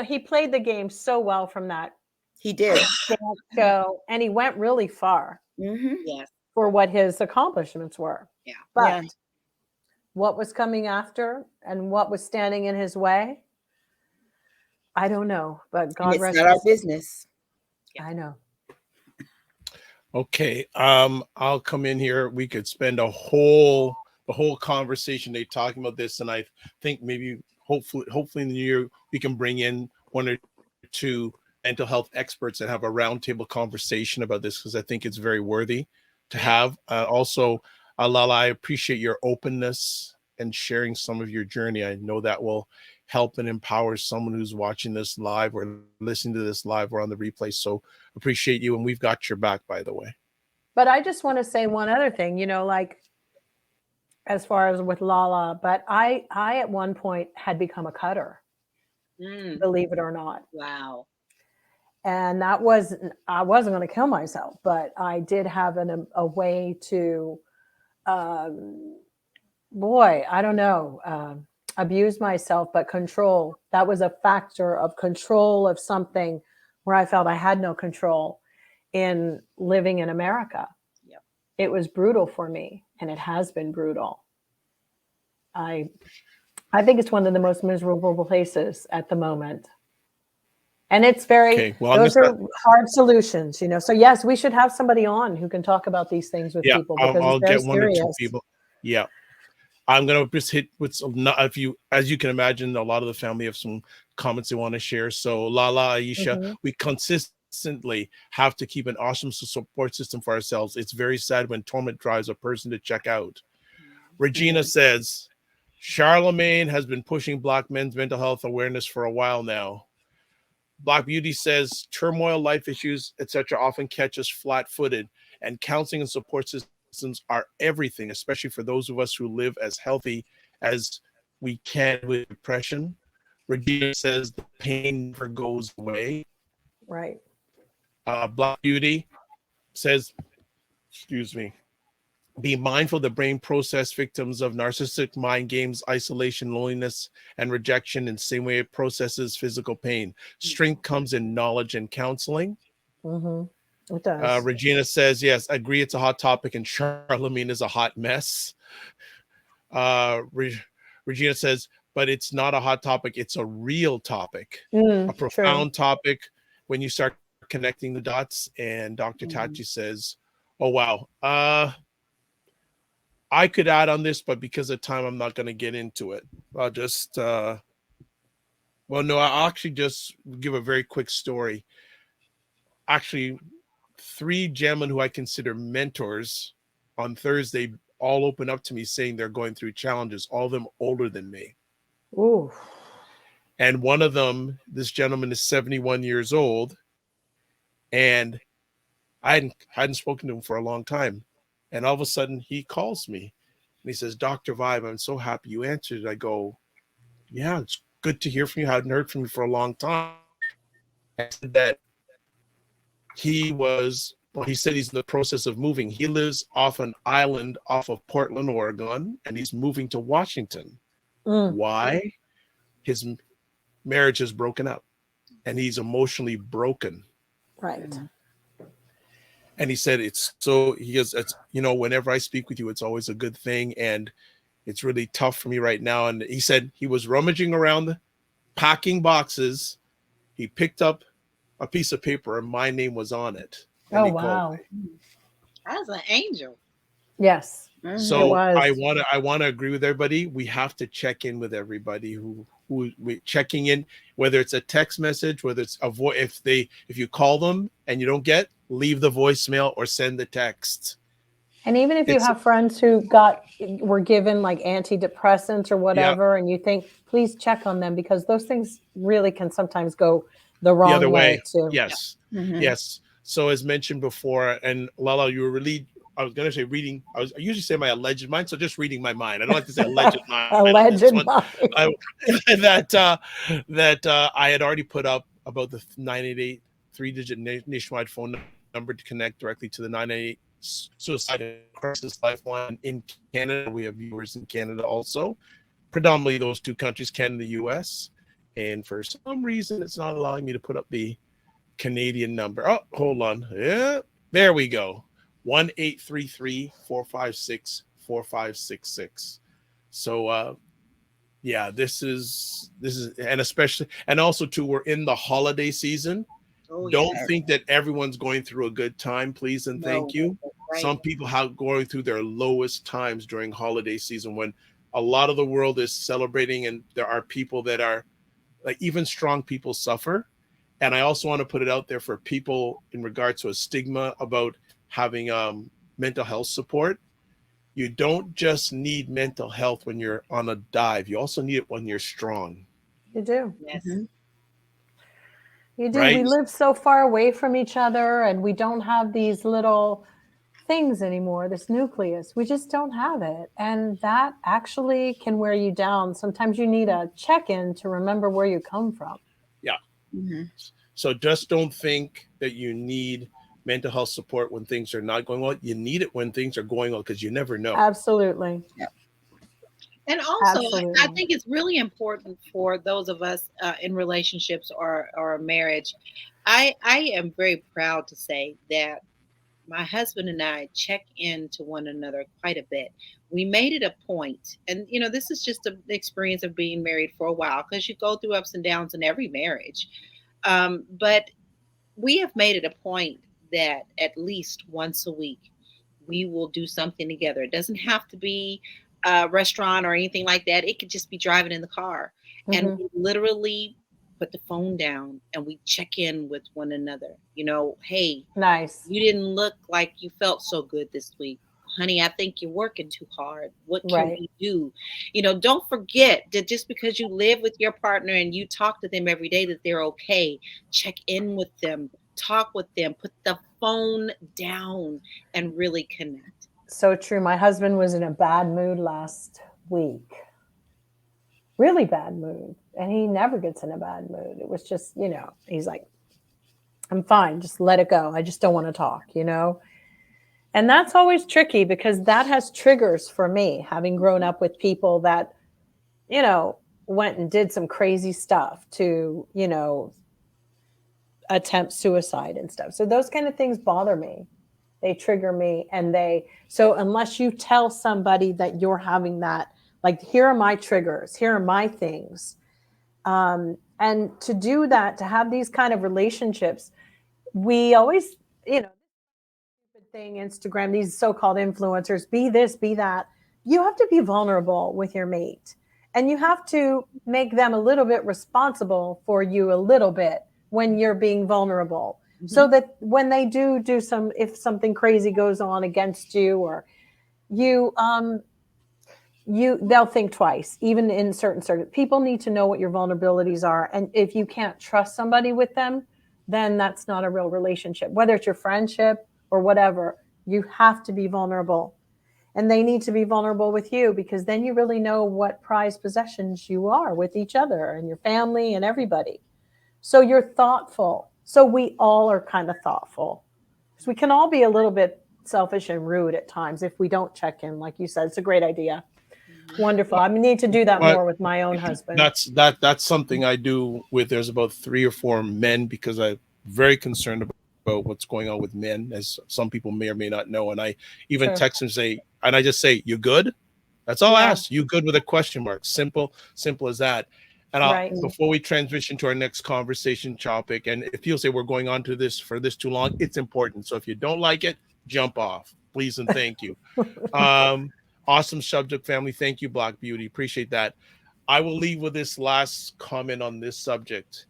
He played the game so well from that. He did. show, and he went really far. Yes. For what his accomplishments were. Yeah. But what was coming after and what was standing in his way, I don't know. But God rest his soul. It's not our business. I know. Okay. I'll come in here. We could spend the whole conversation day talking about this, and I think maybe hopefully in the new year we can bring in one or two mental health experts and have a roundtable conversation about this, because I think it's very worthy to have. Also, LaLa, I appreciate your openness and sharing some of your journey. I know that will help and empower someone who's watching this live or listening to this live or on the replay. So appreciate you, and we've got your back, by the way. But I just want to say one other thing, like as far as with LaLa, but I at one point had become a cutter, believe it or not. Wow. And I wasn't going to kill myself, but I did have a way to, I don't know, abuse myself, but control. That was a factor of control of something where I felt I had no control in living in America. Yep. It was brutal for me, and it has been brutal. I think it's one of the most miserable places at the moment. And it's very, those are hard solutions, So yes, we should have somebody on who can talk about these things with people. Because I'll it's very get one serious. or two people. Yeah. I'm going to just hit with as you can imagine, a lot of the family have some comments they want to share. So LaLa, Aisha, we consistently have to keep an awesome support system for ourselves. It's very sad when torment drives a person to check out. Regina says, Charlemagne has been pushing Black men's mental health awareness for a while now. Black Beauty says turmoil, life issues, etc. often catch us flat-footed, and counseling and support systems are everything, especially for those of us who live as healthy as we can with depression. Regina says the pain never goes away. Right. Black Beauty says, excuse me, Be mindful the brain process victims of narcissistic mind games, isolation, loneliness, and rejection in the same way it processes physical pain. Strength comes in knowledge and counseling. It does. Regina says, yes, agree it's a hot topic, and Charlemagne is a hot mess. Regina says, but it's not a hot topic. It's a real topic, a profound topic when you start connecting the dots. And Dr. Tachi says, oh, wow. I could add on this, but because of time, I'm not going to get into it. I'll just, I'll actually just give a very quick story. Actually, 3 gentlemen who I consider mentors on Thursday all open up to me saying they're going through challenges, all of them older than me. Ooh. And one of them, this gentleman is 71 years old, and I hadn't spoken to him for a long time. And all of a sudden he calls me and he says, Dr. Vibe, I'm so happy you answered. I go, yeah, it's good to hear from you. I hadn't heard from you for a long time. I said that he said he's in the process of moving. He lives off an island off of Portland, Oregon, and he's moving to Washington. Why? His marriage is broken up and he's emotionally broken. Right. And he said, whenever I speak with you, it's always a good thing. And it's really tough for me right now. And he said he was rummaging around, packing boxes. He picked up a piece of paper and my name was on it. And oh, wow. That's an angel. Yes. So I want to agree with everybody. We have to check in with everybody who we checking in, whether it's a text message, whether it's a voice. If you call them and you don't get, leave the voicemail or send the text. And even if you have friends who were given like antidepressants or whatever, and you think, please check on them, because those things really can sometimes go the wrong other way too. Yes. Yes. So as mentioned before, and LaLa, you were really, I was going to say reading. I usually say my alleged mind, so just reading my mind. I don't like to say alleged mind. Alleged mind. That I had already put up about the 988 3-digit nationwide phone number to connect directly to the 988 Suicide and Crisis Lifeline in Canada. We have viewers in Canada also, predominantly those 2 countries, Canada and the U.S. And for some reason, it's not allowing me to put up the Canadian number. Oh, hold on. Yeah, there we go. 1-833-456-4566. So this is and especially, and also too, we're in the holiday season. Don't think that everyone's going through a good time, please and thank you. Right. Some people have going through their lowest times during holiday season when a lot of the world is celebrating, and there are people that are like, even strong people suffer. And I also want to put it out there for people in regards to a stigma about having mental health support. You don't just need mental health when you're on a dive. You also need it when you're strong. You do. Yes. You do. Right? We live so far away from each other, and we don't have these little things anymore, this nucleus. We just don't have it. And that actually can wear you down. Sometimes you need a check-in to remember where you come from. Yeah. So just don't think that you need mental health support when things are not going well. You need it when things are going well, because you never know. Absolutely. Yeah. And also, I think it's really important for those of us in relationships or a marriage. I am very proud to say that my husband and I check into one another quite a bit. We made it a point, and this is just the experience of being married for a while, because you go through ups and downs in every marriage. But we have made it a point that at least once a week we will do something together. It doesn't have to be a restaurant or anything like that. It could just be driving in the car, and we literally put the phone down and we check in with one another. Hey, nice. You didn't look like you felt so good this week. Honey, I think you're working too hard. What can we do? Don't forget that just because you live with your partner and you talk to them every day, that they're okay. Check in with them, talk with them, put the phone down, and really connect. So true. My husband was in a bad mood last week. Really bad mood. And he never gets in a bad mood. It was just, he's like, I'm fine. Just let it go. I just don't want to talk, And that's always tricky because that has triggers for me, having grown up with people that, you know, went and did some crazy stuff to, you know, attempt suicide and stuff. So those kind of things bother me. They trigger me. And so unless you tell somebody that you're having that, like, here are my triggers, here are my things. And to do that, to have these kind of relationships, we always, you know, thing, Instagram, these so-called influencers, be this, be that. You have to be vulnerable with your mate, and you have to make them a little bit responsible for you a little bit when you're being vulnerable. Mm-hmm. So that when they do if something crazy goes on against you, or they'll think twice. Even in certain people need to know what your vulnerabilities are, and if you can't trust somebody with them, then that's not a real relationship. Whether it's your friendship or whatever, you have to be vulnerable, and they need to be vulnerable with you, because then you really know what prized possessions you are with each other and your family and everybody. So you're thoughtful. So we all are kind of thoughtful, because we can all be a little bit selfish and rude at times if we don't check in. Like you said, it's a great idea. Wonderful. I need to do that more with my own husband. That's something I do with. There's about 3 or 4 men, because I'm very concerned about what's going on with men, as some people may or may not know. And I even text and say, and I just say, "You good?" That's all I ask. You good with a question mark. Simple as that. And before we transition to our next conversation topic, and if you'll say we're going on to this for this too long, it's important. So if you don't like it, jump off, please and thank you. Awesome subject, family. Thank you, Black Beauty. Appreciate that. I will leave with this last comment on this subject.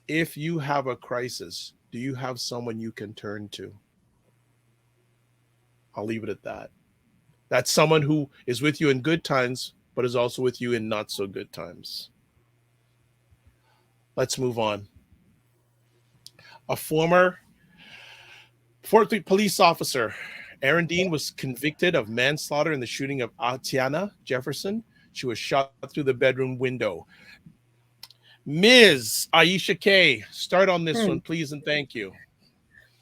If you have a crisis, do you have someone you can turn to? I'll leave it at that. That's someone who is with you in good times, but is also with you in not so good times. Let's move on. A former Fort Lee police officer, Aaron Dean, was convicted of manslaughter in the shooting of Atatiana Jefferson. She was shot through the bedroom window. Ms. Aisha K., start on this one, please, and thank you.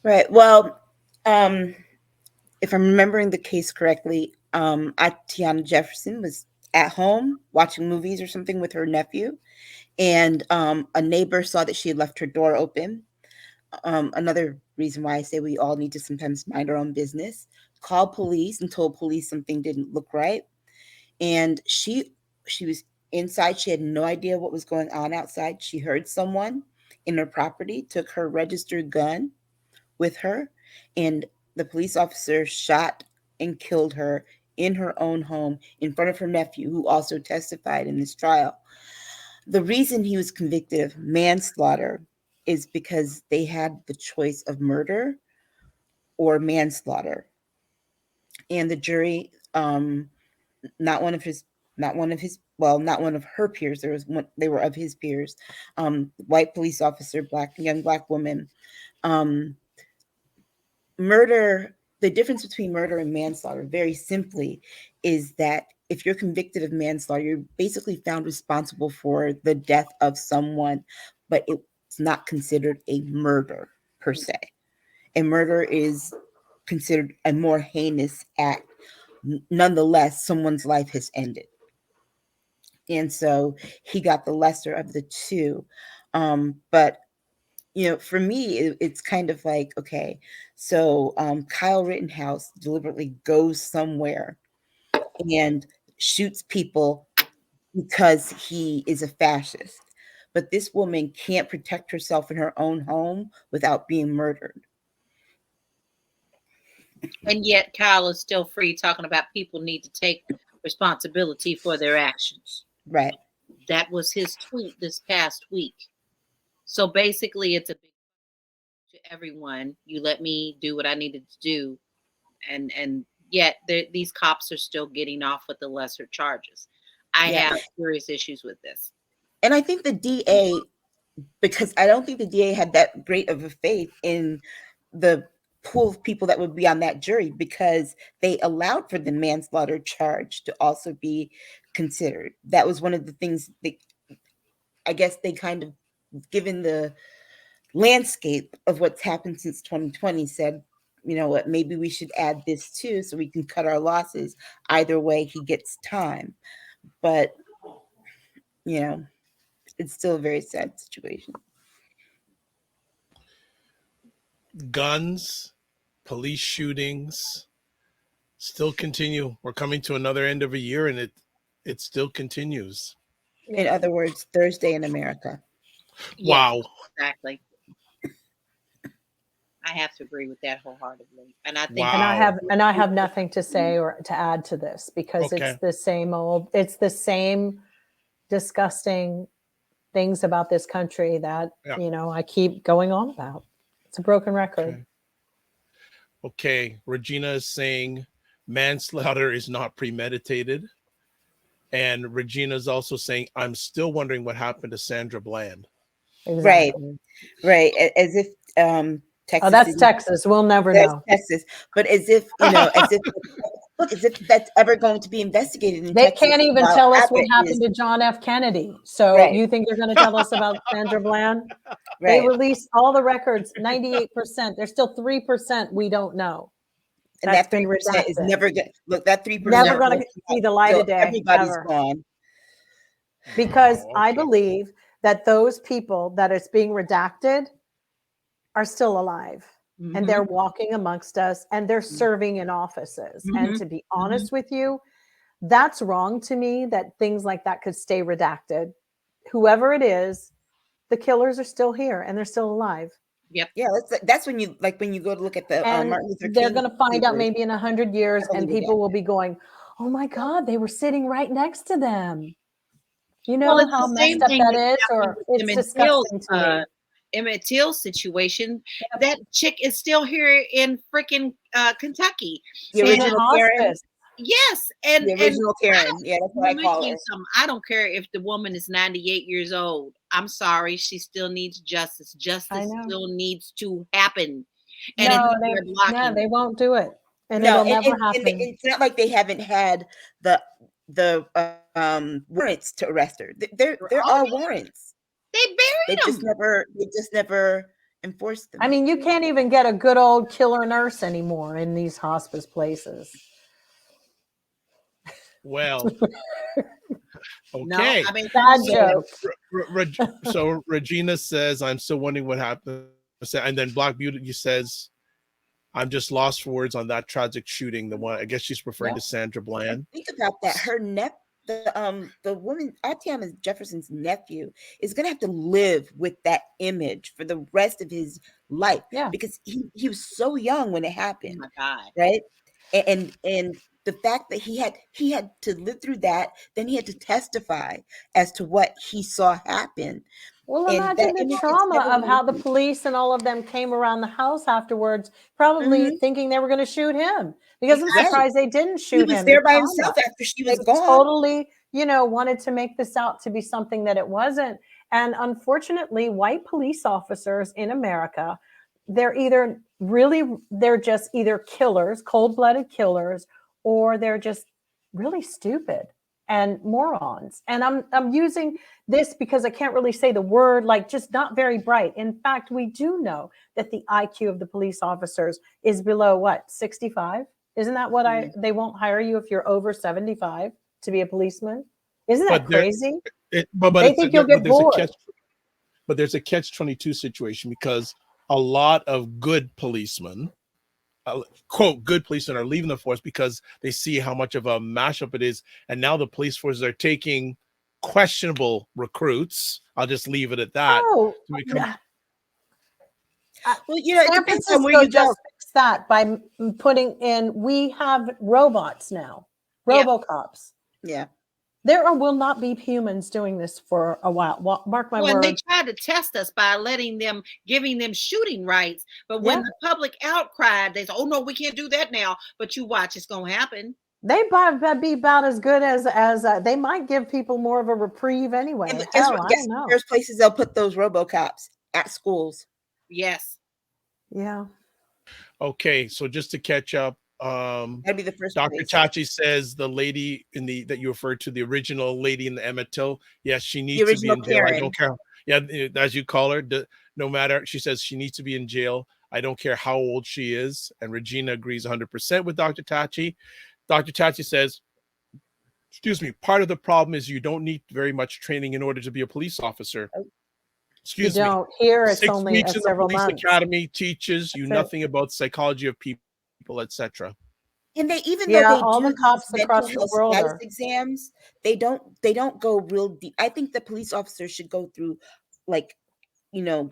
Right. Well, if I'm remembering the case correctly, Atatiana Jefferson was at home watching movies or something with her nephew, and a neighbor saw that she had left her door open. Another reason why I say we all need to sometimes mind our own business. Called police and told police something didn't look right. And she was inside. She had no idea what was going on outside. She heard someone in her property, took her registered gun with her, and the police officer shot and killed her in her own home in front of her nephew, who also testified in this trial. The reason he was convicted of manslaughter is because they had the choice of murder or manslaughter. And the jury, not one of her peers, they were of his peers, white police officer, young black woman. Murder, the difference between murder and manslaughter, very simply, is that if you're convicted of manslaughter, you're basically found responsible for the death of someone, but it's not considered a murder per se. A murder is considered a more heinous act. Nonetheless, someone's life has ended. And so he got the lesser of the two. But for me, it's kind of like, okay, so Kyle Rittenhouse deliberately goes somewhere and shoots people because he is a fascist. But this woman can't protect herself in her own home without being murdered. And yet Kyle is still free, talking about people need to take responsibility for their actions. Right. That was his tweet this past week. So basically, it's a big to everyone. You let me do what I needed to do, and yet these cops are still getting off with the lesser charges. I have serious issues with this. And I think the DA, because I don't think the DA had that great of a faith in the pool of people that would be on that jury, because they allowed for the manslaughter charge to also be considered. That was one of the things that I guess they kind of, given the landscape of what's happened since 2020, said, you know what, maybe we should add this too so we can cut our losses. Either way, he gets time. But, you know, it's still a very sad situation. Guns, police shootings still continue. We're coming to another end of a year, and it still continues. In other words, Thursday in America. Wow. Yes, exactly. I have to agree with that wholeheartedly. And I think Wow. And I have nothing to say or to add to this, because Okay. it's the same disgusting things about this country that, Yeah. you know, I keep going on about. It's a broken record. Okay. Regina is saying manslaughter is not premeditated. And Regina is also saying, I'm still wondering what happened to Sandra Bland. Exactly. Right. As if Texas. Oh, that's Texas. We'll never know. Texas. But as if, you know, as if that's ever going to be investigated in They Texas. can't even tell us what happened to John F. Kennedy. So you think they're going to tell us about Sandra Bland? They released all the records, 98%. There's still 3% we don't know. And that 3% is never going to look. That 3% never going to see the light of day. Everybody's gone. Because I believe that those people that it's being redacted are still alive, and they're walking amongst us, and they're serving in offices. And to be honest with you, that's wrong to me, that things like that could stay redacted. Whoever it is, the killers are still here and they're still alive. Yep. Yeah, that's when you when you go to look at the Martin Luther King. They're going to find out maybe in 100 years, and people will be going, "Oh my God, they were sitting right next to them." You know how messed up that is, or it's disgusting to me. Emmett Till's situation. That chick is still here in freaking Kentucky. The original Karen. Yes, and the original Karen. Yeah, that's what I call her. I don't care if the woman is 98 years old. I'm sorry, she still needs justice. Justice still needs to happen. And they won't do it, and it'll never happen. It's not like they haven't had the warrants to arrest her. There are warrants. They just never enforced them. I mean, you can't even get a good old killer nurse anymore in these hospice places. Well, okay. No, I mean, bad joke. So Regina says, I'm still wondering what happened. And then Black Beauty says, I'm just lost for words on that tragic shooting. The one, I guess she's referring to Sandra Bland. Think about that. Her the woman, Atatiana Jefferson's nephew, is going to have to live with that image for the rest of his life. Yeah, because he was so young when it happened. Oh my God. Right. And the fact that he had to live through that, then he had to testify as to what he saw happen. Well, imagine the trauma of how the police and all of them came around the house afterwards, probably thinking they were going to shoot him. Because I'm surprised they didn't shoot him. He was there by himself after she was gone. Totally, wanted to make this out to be something that it wasn't. And unfortunately, white police officers in America, they're just either killers, cold-blooded killers, or they're just really stupid and morons. And I'm using this because I can't really say the word, like just not very bright. In fact, we do know that the IQ of the police officers is below 65? Isn't that what they won't hire you if you're over 75 to be a policeman? Isn't that crazy? They think you'll get bored. But there's a catch-22 situation, because a lot of good policemen, quote, good policemen, are leaving the force because they see how much of a mashup it is. And now the police forces are taking questionable recruits. I'll just leave it at that. Oh, well, it San depends on where Francisco you go. just fixed that by putting in, we have robots now, RoboCops. Yeah. There will not be humans doing this for a while. Mark my word. They tried to test us by giving them shooting rights. But when the public outcried, they said, "Oh no, we can't do that now." But you watch, it's going to happen. They might be about as good as they might give people more of a reprieve anyway. I don't know. There's places they'll put those RoboCops at schools. Yes. Yeah. Okay, so just to catch up, that'd be the first. Dr. Chachi says the lady that you referred to, the original lady in the Emmett Till, yes, she needs to be in jail. I don't care. Yeah, as you call her, no matter. She says she needs to be in jail. I don't care how old she is. And Regina agrees 100% with Dr. Tachi. Dr. Tachi says, excuse me, part of the problem is you don't need very much training in order to be a police officer. Excuse you me. don't. Here, it's 6 only weeks in the several police months. academy teaches you That's it. nothing about psychology of people, etc. And they, even though Yeah, they all do the cops these across mental the health world status are. exams, they don't go real deep. I think the police officers should go through, like,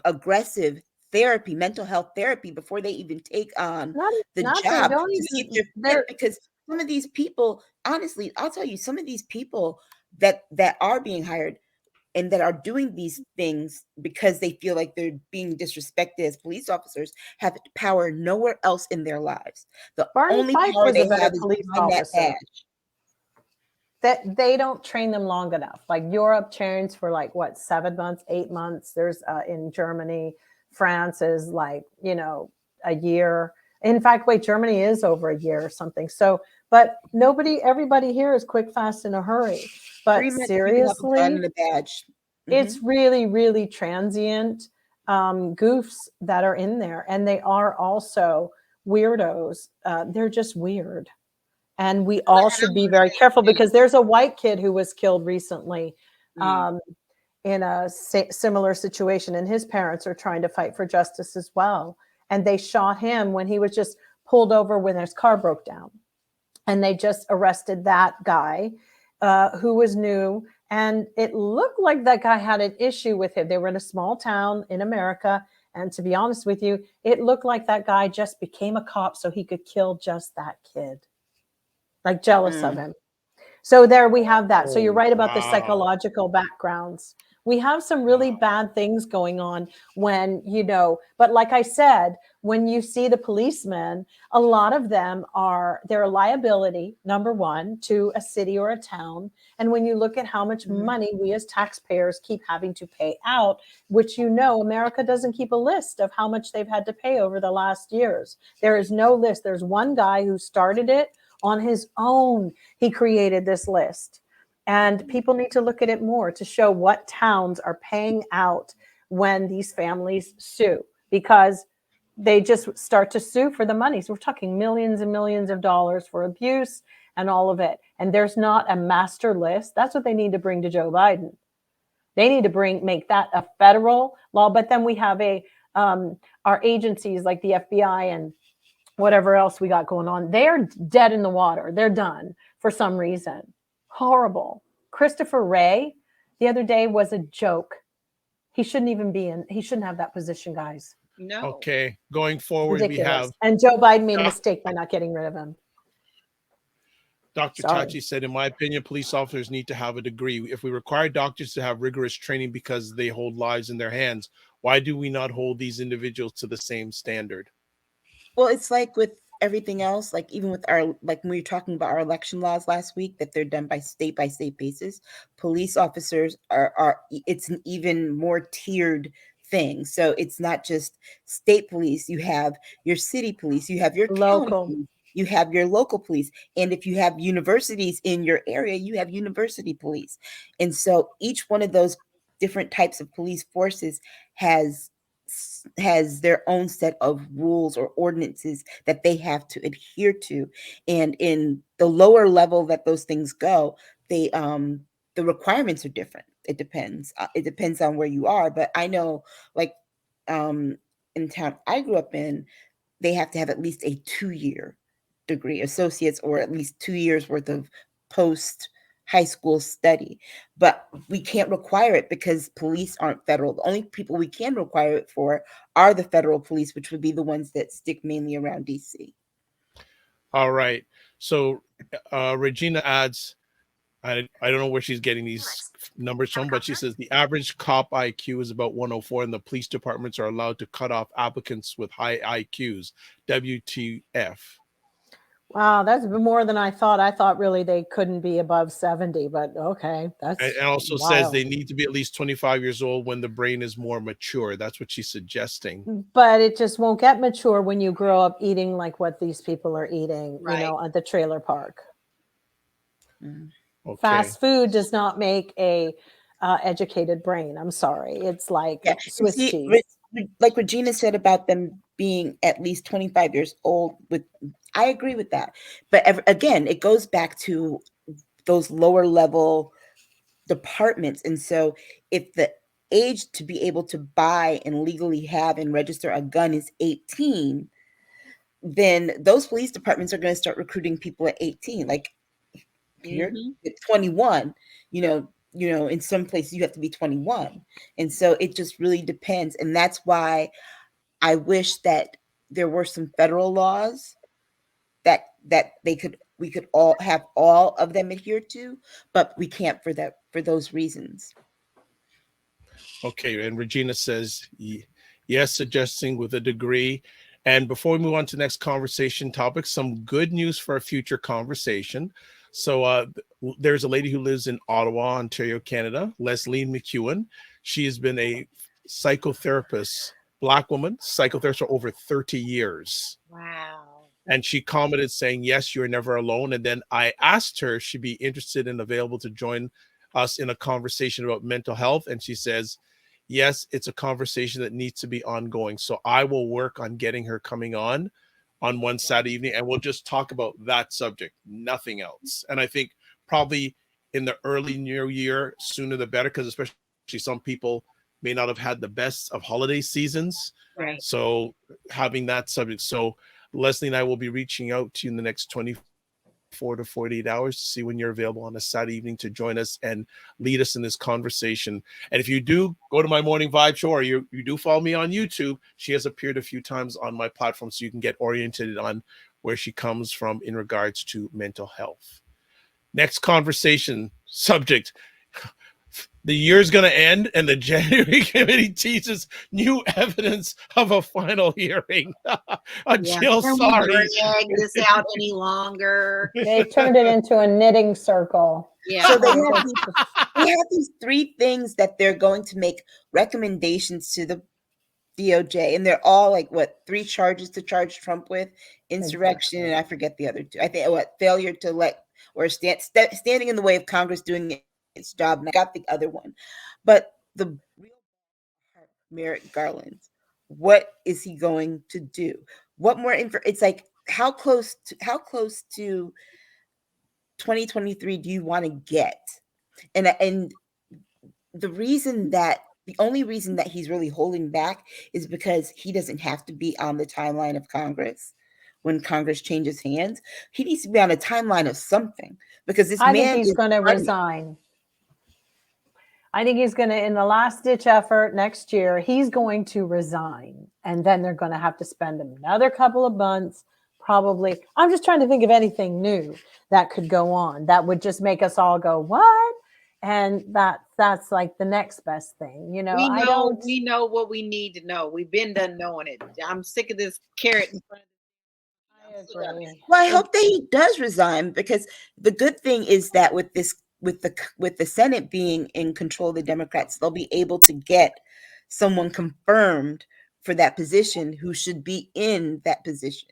aggressive therapy, mental health therapy, before they even take on the Nothing. job, Don't to see if even. you're fit. Because some of these people, honestly, I'll tell you, some of these people that are being hired and that are doing these things because they feel like they're being disrespected as police officers have power nowhere else in their lives. The Barney only Fife power was a they better have is police behind that officer. badge. That they don't train them long enough. Like Europe trains for like what, 7 months, 8 months. There's in Germany, France is like, a year. In fact, wait, Germany is over a year or something. So, but everybody here is quick, fast, in a hurry. But 3 months, people have a gun seriously, and a badge. it's really, really transient goofs that are in there. And they are also weirdos. They're just weird. And we all should be very careful, because there's a white kid who was killed recently in a similar situation, and his parents are trying to fight for justice as well. And they shot him when he was just pulled over when his car broke down. And they just arrested that guy who was new. And it looked like that guy had an issue with him. They were in a small town in America. And to be honest with you, it looked like that guy just became a cop so he could kill just that kid. Like jealous of him. So there we have that. So you're right about the psychological backgrounds. We have some really bad things going on when, but like I said, when you see the policemen, a lot of them they're a liability, number one, to a city or a town. And when you look at how much money we as taxpayers keep having to pay out, which, America doesn't keep a list of how much they've had to pay over the last years. There is no list. There's one guy who started it on his own. He created this list, and people need to look at it more to show what towns are paying out when these families sue, because they just start to sue for the money. So we're talking millions and millions of dollars for abuse and all of it. And there's not a master list. That's what they need to bring to Joe Biden. They need to make that a federal law. But then we have our agencies like the FBI and whatever else we got going on, they're dead in the water. They're done for some reason. Horrible. Christopher Wray the other day was a joke. He shouldn't have that position, guys. No. Okay, going forward, Ridiculous. we have. And Joe Biden made a mistake by not getting rid of him. Dr. Tachi said, in my opinion, police officers need to have a degree. If we require doctors to have rigorous training because they hold lives in their hands, why do we not hold these individuals to the same standard? Well, it's like with everything else, like even with when we were talking about our election laws last week, that they're done by state basis. Police officers it's an even more tiered thing. So it's not just state police. You have your city police, you have your local police, you have your local police. And if you have universities in your area, you have university police. And so each one of those different types of police forces has their own set of rules or ordinances that they have to adhere to. And in the lower level that those things go, the requirements are different. It depends on where you are. But I know, like, in town I grew up in, they have to have at least a 2-year degree, associates, or at least 2 years worth of post high school study. But we can't require it because police aren't federal. The only people we can require it for are the federal police, which would be the ones that stick mainly around DC. All right. So Regina adds, I don't know where she's getting these numbers from, but she says the average cop IQ is about 104, and the police departments are allowed to cut off applicants with high IQs. WTF? Wow, that's more than I thought. I thought really they couldn't be above 70, but okay. That's and also wild. Says they need to be at least 25 years old when the brain is more mature. That's what she's suggesting. But it just won't get mature when you grow up eating like what these people are eating, Right. At the trailer park. Okay. Fast food does not make a educated brain. I'm sorry. It's like Swiss cheese. like Regina said about them being at least 25 years old, I agree with that. But again, it goes back to those lower level departments. And so if the age to be able to buy and legally have and register a gun is 18, then those police departments are going to start recruiting people at 18. Like here at 21, in some places you have to be 21. And so it just really depends. And that's why I wish that there were some federal laws that we could all have all of them adhere to, but we can't for those reasons. Okay, and Regina says yes, suggesting with a degree. And before we move on to the next conversation topic, some good news for a future conversation. So there's a lady who lives in Ottawa, Ontario, Canada, Leslie McEwen. She has been a psychotherapist, Black woman, psychotherapist for over 30 years. Wow. And she commented saying, yes, you're never alone. And then I asked her if she'd be interested and available to join us in a conversation about mental health. And she says, yes, it's a conversation that needs to be ongoing. So I will work on getting her coming on one Saturday evening, and we'll just talk about that subject, nothing else. And I think probably in the early new year, sooner the better, because especially some people may not have had the best of holiday seasons. Right. So having that subject. So Leslie and I will be reaching out to you in the next 24 to 48 hours to see when you're available on a Saturday evening to join us and lead us in this conversation. And if you do go to my Morning Vibe show, or you do follow me on YouTube, she has appeared a few times on my platform, so you can get oriented on where she comes from in regards to mental health. Next conversation subject. The year's going to end, and the January committee teases new evidence of a final hearing. Jill, sorry. Drag this out any longer. They turned it into a knitting circle. Yeah. So they have these 3 things that they're going to make recommendations to the DOJ, and they're all like 3 charges to charge Trump with: insurrection, and I forget the other 2. I think failure to let, or standing in the way of Congress doing its job. And I got the other one, but the real Merrick Garland, what is he going to do? What more it's like, how close to 2023 do you want to get? And the only reason that he's really holding back is because he doesn't have to be on the timeline of Congress when Congress changes hands. He needs to be on a timeline of something, because I think he's going to resign. I think he's going to, in the last ditch effort next year, he's going to resign. And then they're going to have to spend another couple of months, probably. I'm just trying to think of anything new that could go on that would just make us all go, what? And that's like the next best thing. You know, we know what we need to know. We've been done knowing it. I'm sick of this carrot in front of Well, I hope that he does resign, because the good thing is that with the Senate being in control of the Democrats, they'll be able to get someone confirmed for that position who should be in that position.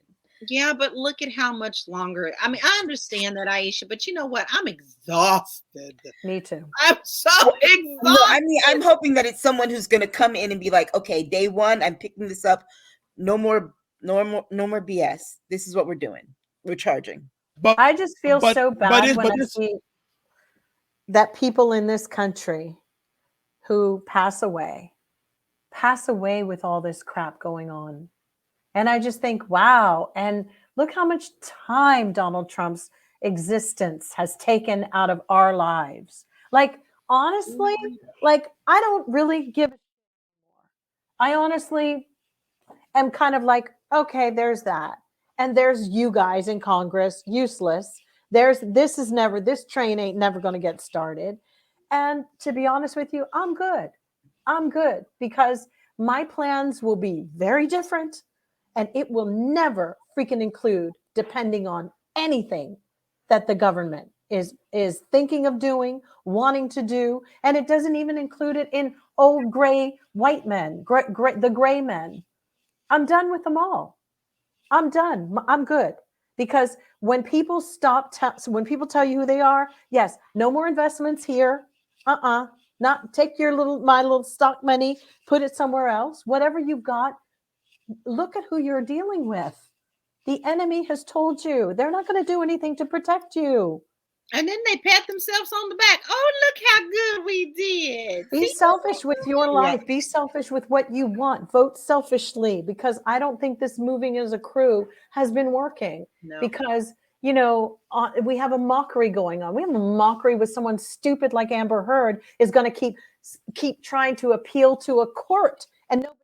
Yeah, but look at how much longer. I mean, I understand that, Aisha, but you know what? I'm exhausted. Me too. I'm so exhausted. Well, I mean, I'm hoping that it's someone who's going to come in and be like, okay, day one, I'm picking this up. No more BS. This is what we're doing. We're charging. But I just feel so bad when I see that people in this country who pass away with all this crap going on. And I just think, wow. And look how much time Donald Trump's existence has taken out of our lives. Like, honestly, like, I don't really give a shit anymore. I honestly am kind of like, okay, there's that. And there's you guys in Congress, useless. This train ain't never going to get started. And to be honest with you, I'm good because my plans will be very different, and it will never freaking include depending on anything that the government is thinking of doing, wanting to do. And it doesn't even include it in old gray white men, the gray men. I'm done with them all. I'm done. I'm good. Because when people when people tell you who they are, yes, no more investments here. Not take my little stock money, put it somewhere else. Whatever you've got, look at who you're dealing with. The enemy has told you they're not going to do anything to protect you. And then they pat themselves on the back. Oh, look how good we did. Be selfish with your life. Be selfish with what you want. Vote selfishly, because I don't think this moving as a crew has been working. No. Because, you know, we have a mockery going on. We have a mockery with someone stupid like Amber Heard is going to keep trying to appeal to a court. And nobody.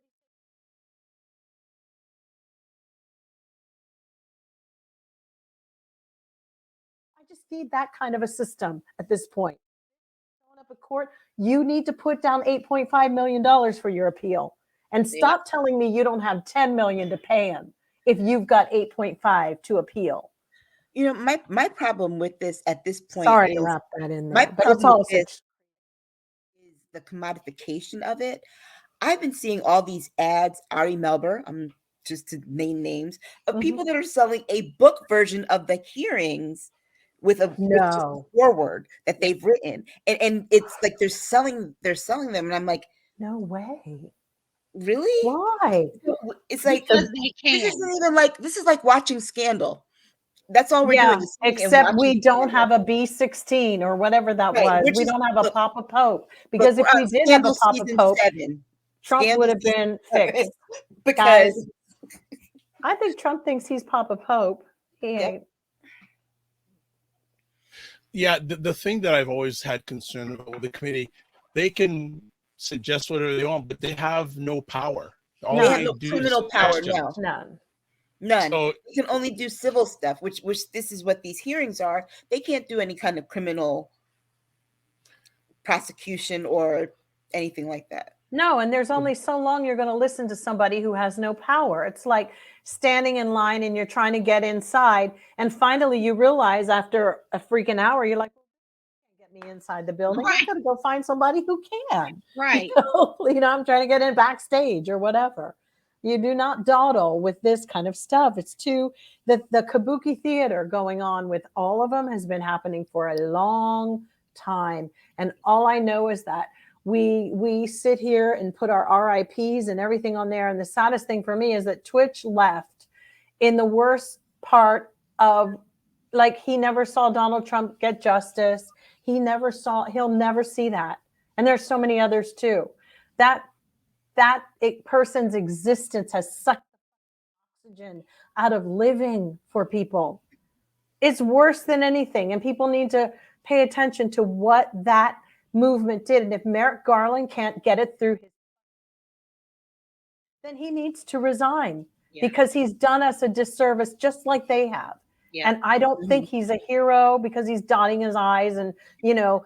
I just need that kind of a system at this point. Up a court, you need to put down $8.5 million for your appeal, and stop telling me you don't have $10 million to pay him if you've got 8.5 to appeal. You know, my problem with this at this point. Sorry to wrap that in there. My but it's problem all with this is the commodification of it. I've been seeing all these ads, Ari Melber, just to name names, of people that are selling a book version of the hearings with a forward that they've written, and it's like they're selling them, and I'm like, no way, really? Why? It's like because they can. This is like watching Scandal. That's all we're doing. Except we don't have a B16 or whatever that was. We don't have a Papa Pope, because if we did have a Papa Pope, Trump would have been fixed. Because I think Trump thinks he's Papa Pope. He ain't. Yeah, the thing that I've always had concern about with the committee, they can suggest whatever they want, but they have no power. They have no criminal power now. None. So, they can only do civil stuff, which this is what these hearings are. They can't do any kind of criminal prosecution or anything like that. No, and there's only so long you're going to listen to somebody who has no power. It's like standing in line and you're trying to get inside, and finally you realize after a freaking hour, you're like, well, can't get me inside the building. Right. I gotta go find somebody who can. Right. You know, I'm trying to get in backstage or whatever. You do not dawdle with this kind of stuff. It's the kabuki theater going on with all of them has been happening for a long time. And all I know is that we sit here and put our RIPs and everything on there. And the saddest thing for me is that Twitch left in the worst part of, like, he never saw Donald Trump get justice. He'll never see that. And there's so many others too. That person's existence has sucked oxygen out of living for people. It's worse than anything. And people need to pay attention to what that movement did. And if Merrick Garland can't get it through then he needs to resign, because he's done us a disservice just like they have. Yeah. And I don't think he's a hero because he's dotting his I's and, no.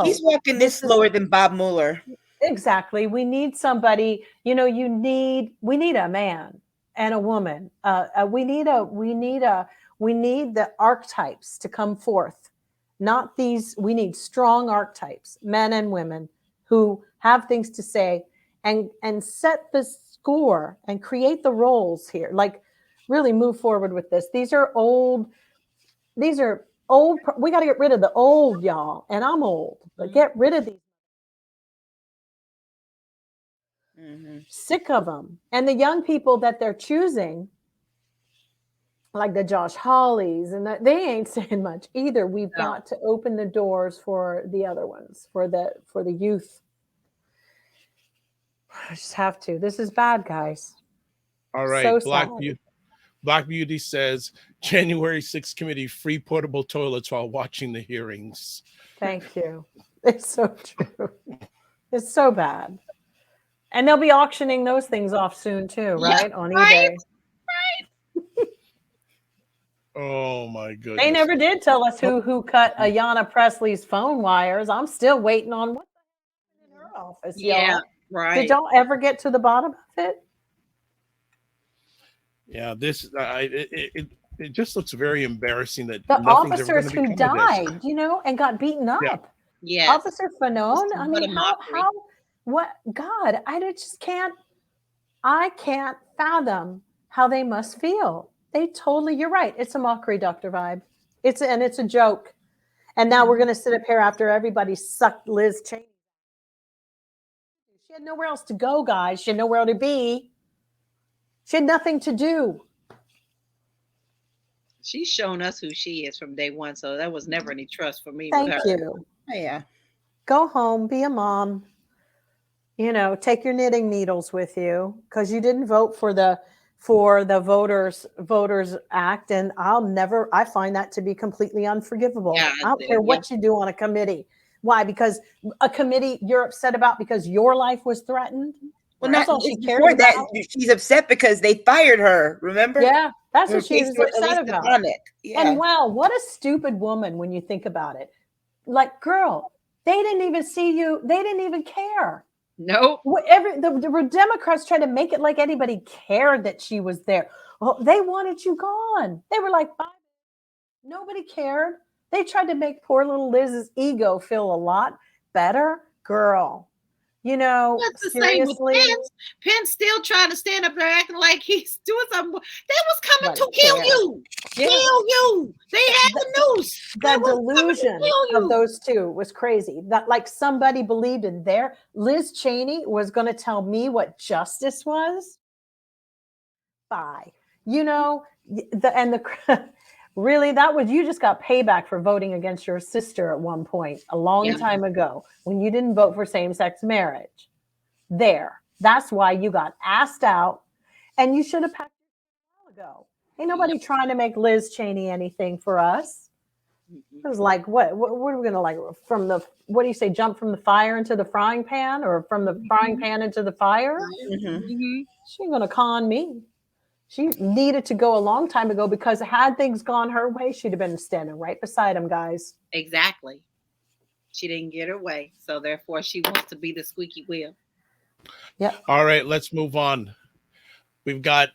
He's walking this slower than Bob Mueller. Exactly. We need somebody, we need a man and a woman. We need the archetypes to come forth. Not these, we need strong archetypes, men and women who have things to say and set the score and create the roles here. Like, really move forward with this. These are old. We got to get rid of the old, y'all. And I'm old, but get rid of these. Sick of them. And the young people that they're choosing, like the Josh Hawleys, and they ain't saying much either. We've got to open the doors for the other ones, for the youth. I just have to. This is bad, guys. All right. So Black Beauty says January 6th committee, free portable toilets while watching the hearings. Thank you. It's so true. It's so bad. And they'll be auctioning those things off soon too, right? Yeah, on eBay. Right. Oh my goodness. They never did tell us who cut Ayanna Presley's phone wires. I'm still waiting on what the hell in her office. Yeah, y'all. right. Did y'all ever get to the bottom of it? Yeah, it just looks very embarrassing that the officers who died, and got beaten up. Yeah. Officer Fanon. I mean, what? God, I can't fathom how they must feel. You're right. It's a mockery, Dr. Vibe. It's a joke. And now we're going to sit up here after everybody sucked Liz Cheney She had nowhere else to go, guys. She had nowhere to be. She had nothing to do. She's shown us who she is from day one, so there was never any trust for me Thank with her. you. Oh, yeah. Go home, be a mom. You know, take your knitting needles with you because you didn't vote for the voters act, and I find that to be completely unforgivable. Yeah, I don't care what you do on a committee. Why? Because a committee you're upset about because your life was threatened. Well, That's not all she cared before that. about. She's upset because they fired her. Remember? Yeah, that's Her what she case was was upset Elisa about. Bonnet. Yeah. And wow, what a stupid woman when you think about it. Like, girl, they didn't even see you. They didn't even care. Nope. The Democrats tried to make it like anybody cared that she was there. Well, they wanted you gone. They were like, bye. Nobody cared. They tried to make poor little Liz's ego feel a lot better. Girl, you know, That's the same with seriously. Pence. Pence still trying to stand up there acting like he's doing something. They was coming Right, to kill fair. you. Yeah. Kill you. They had the noose. That delusion of those two was crazy. That like somebody believed in there. Liz Cheney was going to tell me what justice was. Bye. You know, really, that was, you just got payback for voting against your sister at one point a long time ago when you didn't vote for same-sex marriage. That's why you got asked out, and you should have packed it a while ago. Ain't nobody trying to make Liz Cheney anything for us. It was like, what are we gonna like from the, what do you say, jump from the fire into the frying pan, or from the frying pan into the fire? Mm-hmm. She ain't gonna con me. She needed to go a long time ago, because had things gone her way, she'd have been standing right beside him, guys. Exactly. She didn't get her way, so therefore she wants to be the squeaky wheel. Yep. All right, let's move on. We've got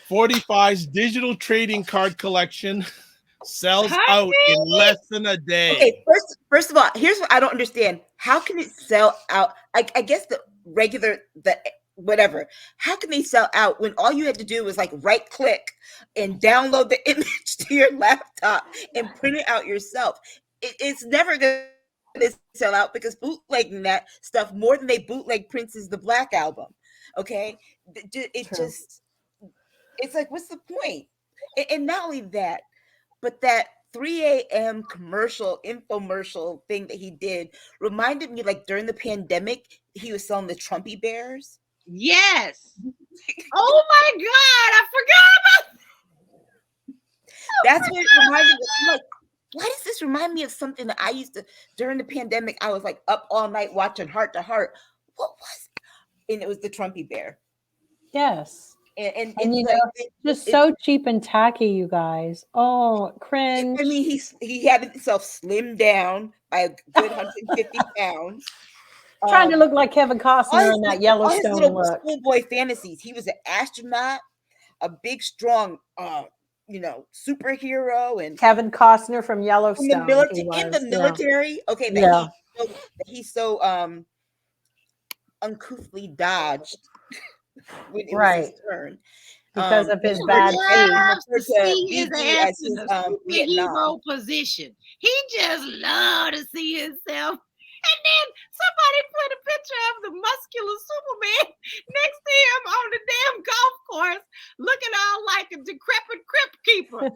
45's digital trading card collection sells out in less than a day. Okay, first of all, here's what I don't understand. How can it sell out? I guess the regular, whatever. How can they sell out when all you had to do was like right click and download the image to your laptop and print it out yourself? It's never going to sell out, because bootlegging that stuff more than they bootleg Prince's The Black Album. Okay, it's like, what's the point? And not only that, but that 3 a.m. infomercial thing that he did reminded me, like, during the pandemic, he was selling the Trumpy bears. Yes. Oh my God, I forgot about that. That's what it reminded me. I'm like, why does this remind me of something that I used to, during the pandemic, I was like up all night watching Heart to Heart. What was it? And it was the Trumpy bear. Yes. And you like, know, just so cheap and tacky, you guys. Oh, cringe. I mean, he had himself slimmed down by a good 150 pounds. Trying to look like Kevin Costner in that Yellowstone little look. Schoolboy fantasies. He was an astronaut, a big, strong, superhero, and Kevin Costner from Yellowstone. In the military. Okay, that he's so uncouthly dodged when it was his turn. Because of his bad to see his ass in a superhero position. He just loved to see himself. And then somebody put a picture of the muscular Superman next to him on the damn golf course, looking all like a decrepit crypt keeper.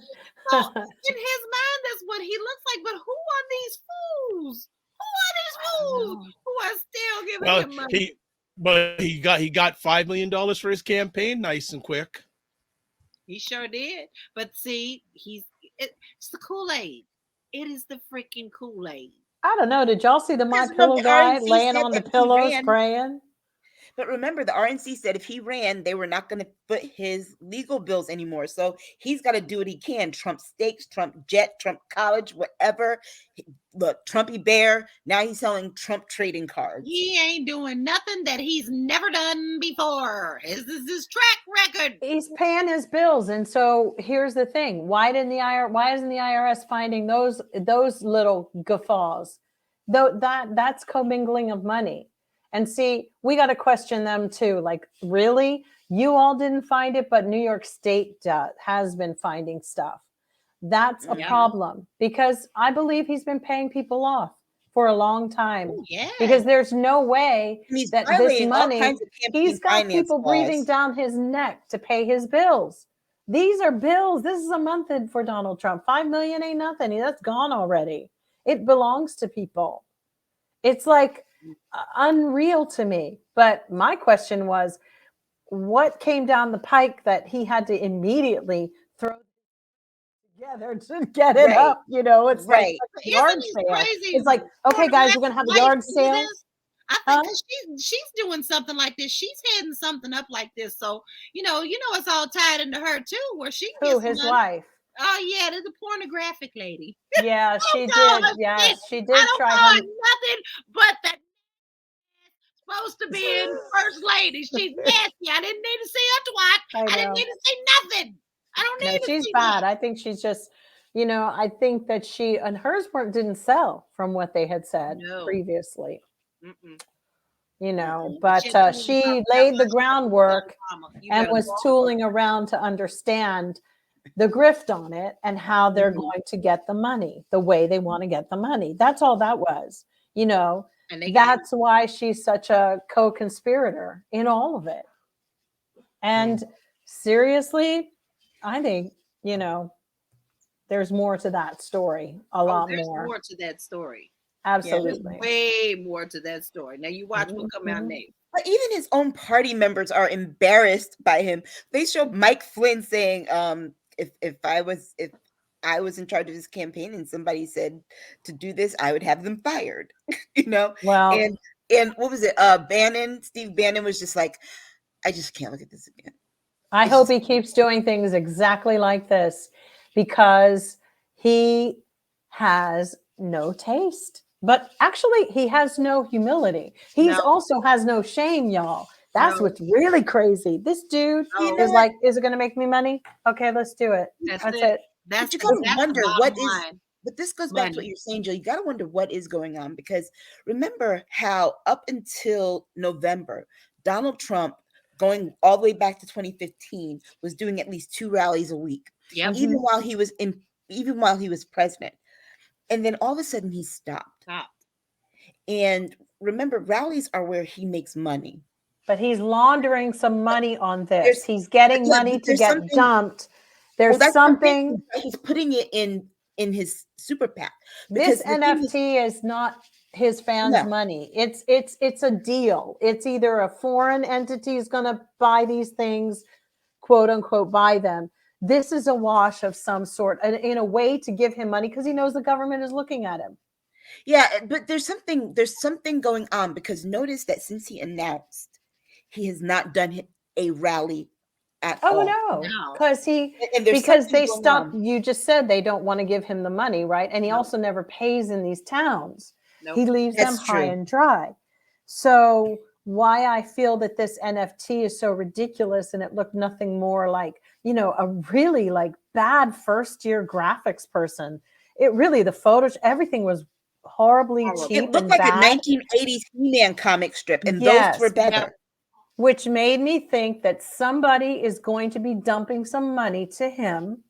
So in his mind, that's what he looks like. But who are these fools? Who are these fools who are still giving him money? He got $5 million for his campaign, nice and quick. He sure did. But see, it's the Kool-Aid. It is the freaking Kool-Aid. I don't know. Did y'all see the My Pillow guy laying on the pillows praying? But remember, the RNC said if he ran, they were not going to foot his legal bills anymore. So he's got to do what he can. Trump steaks, Trump jet, Trump college, whatever. Look, Trumpy bear. Now he's selling Trump trading cards. He ain't doing nothing that he's never done before. This is his track record. He's paying his bills. And so here's the thing. Why isn't the IRS finding those little guffaws? Though that's commingling of money. And see, we got to question them too. Like, really? You all didn't find it, but New York State has been finding stuff. That's a problem, because I believe he's been paying people off for a long time. Oh, yeah. Because there's no way And he's that this violating all money, kinds of campaign he's got finance people breathing laws. down his neck to pay his bills. These are bills. This is a month for Donald Trump. 5 million ain't nothing. That's gone already. It belongs to people. It's like unreal to me. But my question was, what came down the pike that he had to immediately throw together to get it Right. up? You know, it's like Right. a yard Isn't it sale. crazy? It's like, okay, guys, we're gonna have a White yard lady sale. this? I Huh? think 'cause she's doing something like this. She's heading something up like this. So you know, it's all tied into her too, where she Who? gets His money. wife? Oh yeah, the pornographic lady. Yeah, she know did. her Yeah, shit. she I did don't try call him. it nothing but that supposed to be in first lady. She's nasty. I didn't need to see her twat. I didn't know. need to see nothing. I don't No, need to she's see bad. that. I think she's just, I think that she and hers didn't sell from what they had said No. previously. Mm-mm. But she laid the groundwork You and better was go. tooling around to understand the grift on it and how they're going to get the money, the way they want to get the money. That's all that was, And they that's why she's such a co-conspirator in all of it. And seriously, I think, there's more to that story, a lot there's more. more to that story. Absolutely. There's way more to that story. Now you watch what come out next. But even his own party members are embarrassed by him. They showed Mike Flynn saying, if I was in charge of his campaign and somebody said to do this, I would have them fired. Well, and what was it? Steve Bannon was just like, I just can't look at this again. I hope he keeps doing things exactly like this, because he has no taste. But actually, he has no humility. He also has no shame, y'all. That's what's really crazy. This dude is like, is it going to make me money? Okay, let's do it. That's it. But you gotta wonder what is. But this goes back to what you're saying, Joe. You gotta wonder what is going on, because remember how up until November, Donald Trump, going all the way back to 2015, was doing at least 2 rallies a week, even while he was president. And then all of a sudden he stopped. And remember, rallies are where he makes money. But he's laundering some money on this. He's getting money to get dumped. There's something. He's putting it in his super PAC. This NFT is not his fans' money. It's a deal. It's either a foreign entity is going to buy these things, quote unquote, buy them. This is a wash of some sort, in a way to give him money because he knows the government is looking at him. Yeah, but there's something going on, because notice that since he announced, he has not done a rally at all. Oh no, because they stopped. You just said they don't want to give him the money, right? And he also never pays in these towns. He leaves them high and dry. So why I feel that this NFT is so ridiculous, and it looked nothing more like, a really like bad first-year graphics person. It really, the photos, everything was horribly cheap. It looked like a 1980s He-Man comic strip, and those were better. Which made me think that somebody is going to be dumping some money to him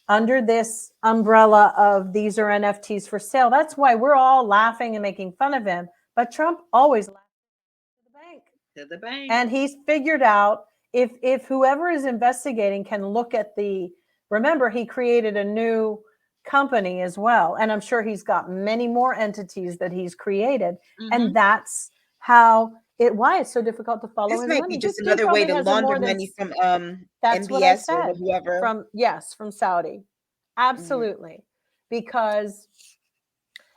under this umbrella of these are NFTs for sale. That's why we're all laughing and making fun of him. But Trump always laughs to the bank. And he's figured out, if whoever is investigating can look at remember, he created a new company as well. And I'm sure he's got many more entities that he's created. And that's how why it's so difficult to follow his money. This might be just another way to launder money from MBS or whoever. From Saudi. Absolutely. Because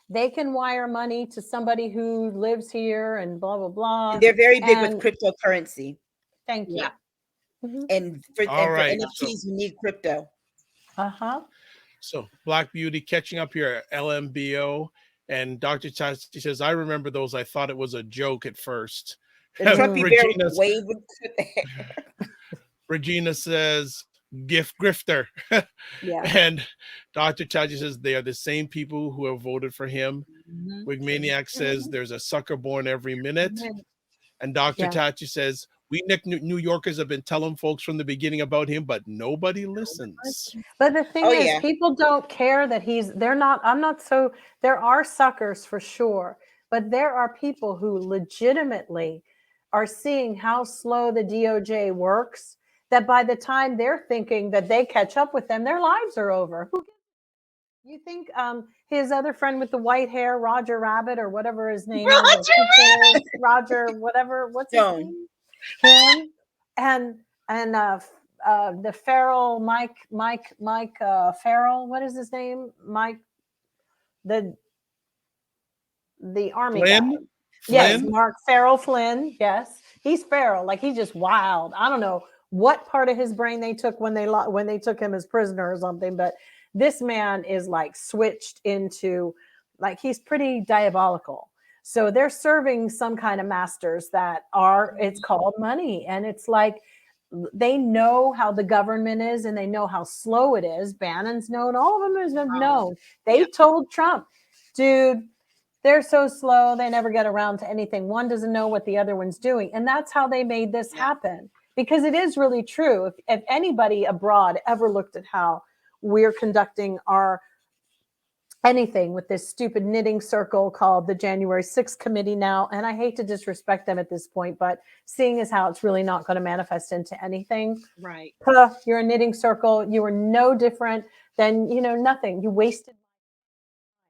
they can wire money to somebody who lives here and blah, blah, blah. And they're very big with cryptocurrency. Thank you. And for NFTs, you need crypto. So Black Beauty catching up here at LMBO. And Dr. Chasti says, I remember those. I thought it was a joke at first. Regina says, grifter. And Dr. Chachi says, they are the same people who have voted for him. Wigmaniac says, there's a sucker born every minute. And Dr. Tachi says, We New Yorkers have been telling folks from the beginning about him, but nobody listens. But the thing is, people don't care that there are suckers for sure, but there are people who legitimately are seeing how slow the DOJ works, that by the time they're thinking that they catch up with them, their lives are over. You think his other friend with the white hair, Roger Rabbit, or whatever his name is, Roger, whatever, what's his name? Him and the Farrell, Mike Farrell, what is his name? Mike, the army Flynn? guy. Yes, Mark Farrell Flynn. Yes, he's Farrell. Like, he's just wild. I don't know what part of his brain they took when they took him as prisoner or something, but this man is like switched into, like, he's pretty diabolical. So they're serving some kind of masters that are, it's called money. And it's like, they know how the government is and they know how slow it is. Bannon's known, all of them have known. They told Trump, dude, they're so slow, they never get around to anything. One doesn't know what the other one's doing. And that's how they made this happen. Because it is really true. If anybody abroad ever looked at how we're conducting our anything with this stupid knitting circle called the January 6th committee now, and I hate to disrespect them at this point, but seeing as how it's really not going to manifest into anything. Right. You're a knitting circle. You are no different than, nothing. You wasted my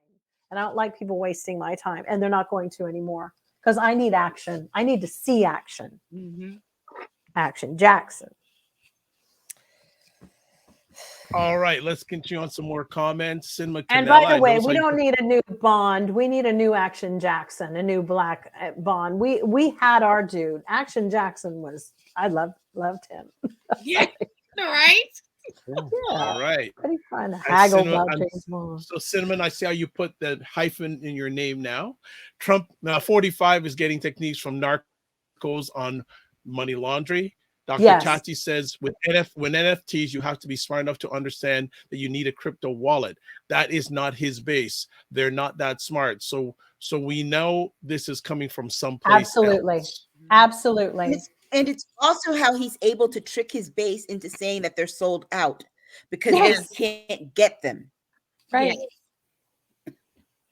time. And I don't like people wasting my time, and they're not going to anymore because I need action. I need to see action. Mm-hmm. Action Jackson. All right, let's continue on some more comments. And by the way, we don't need a new Bond. We need a new Action Jackson, a new black Bond. We had our dude. Action Jackson I loved him. Yeah, right? Yeah. All right. Pretty fun to haggle about James Bond. So, Cinnamon, I see how you put the hyphen in your name now. Trump 45 is getting techniques from narcos on money laundering. Dr. Tati says when NFTs, you have to be smart enough to understand that you need a crypto wallet. That is not his base. They're not that smart. So we know this is coming from someplace Absolutely. else. Absolutely. And it's also how he's able to trick his base into saying that they're sold out because they can't get them. Right. Yes.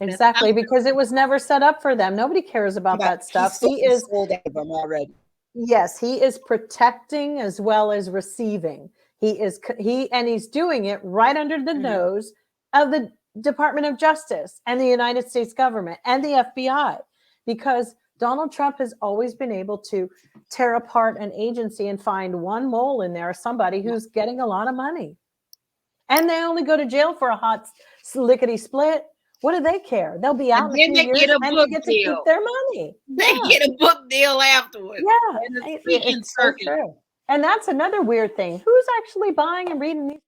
Exactly, because it was never set up for them. Nobody cares about that stuff. He is sold out of them already. Yes, he is protecting as well as receiving. He's doing it right under the nose of the Department of Justice and the United States government and the FBI, because Donald Trump has always been able to tear apart an agency and find one mole in there, somebody who's getting a lot of money. And they only go to jail for a hot lickety split. What do they care? They'll be out in a few years and they get to keep their money. They get a book deal afterwards. Yeah, it's so true. And that's another weird thing. Who's actually buying and reading these?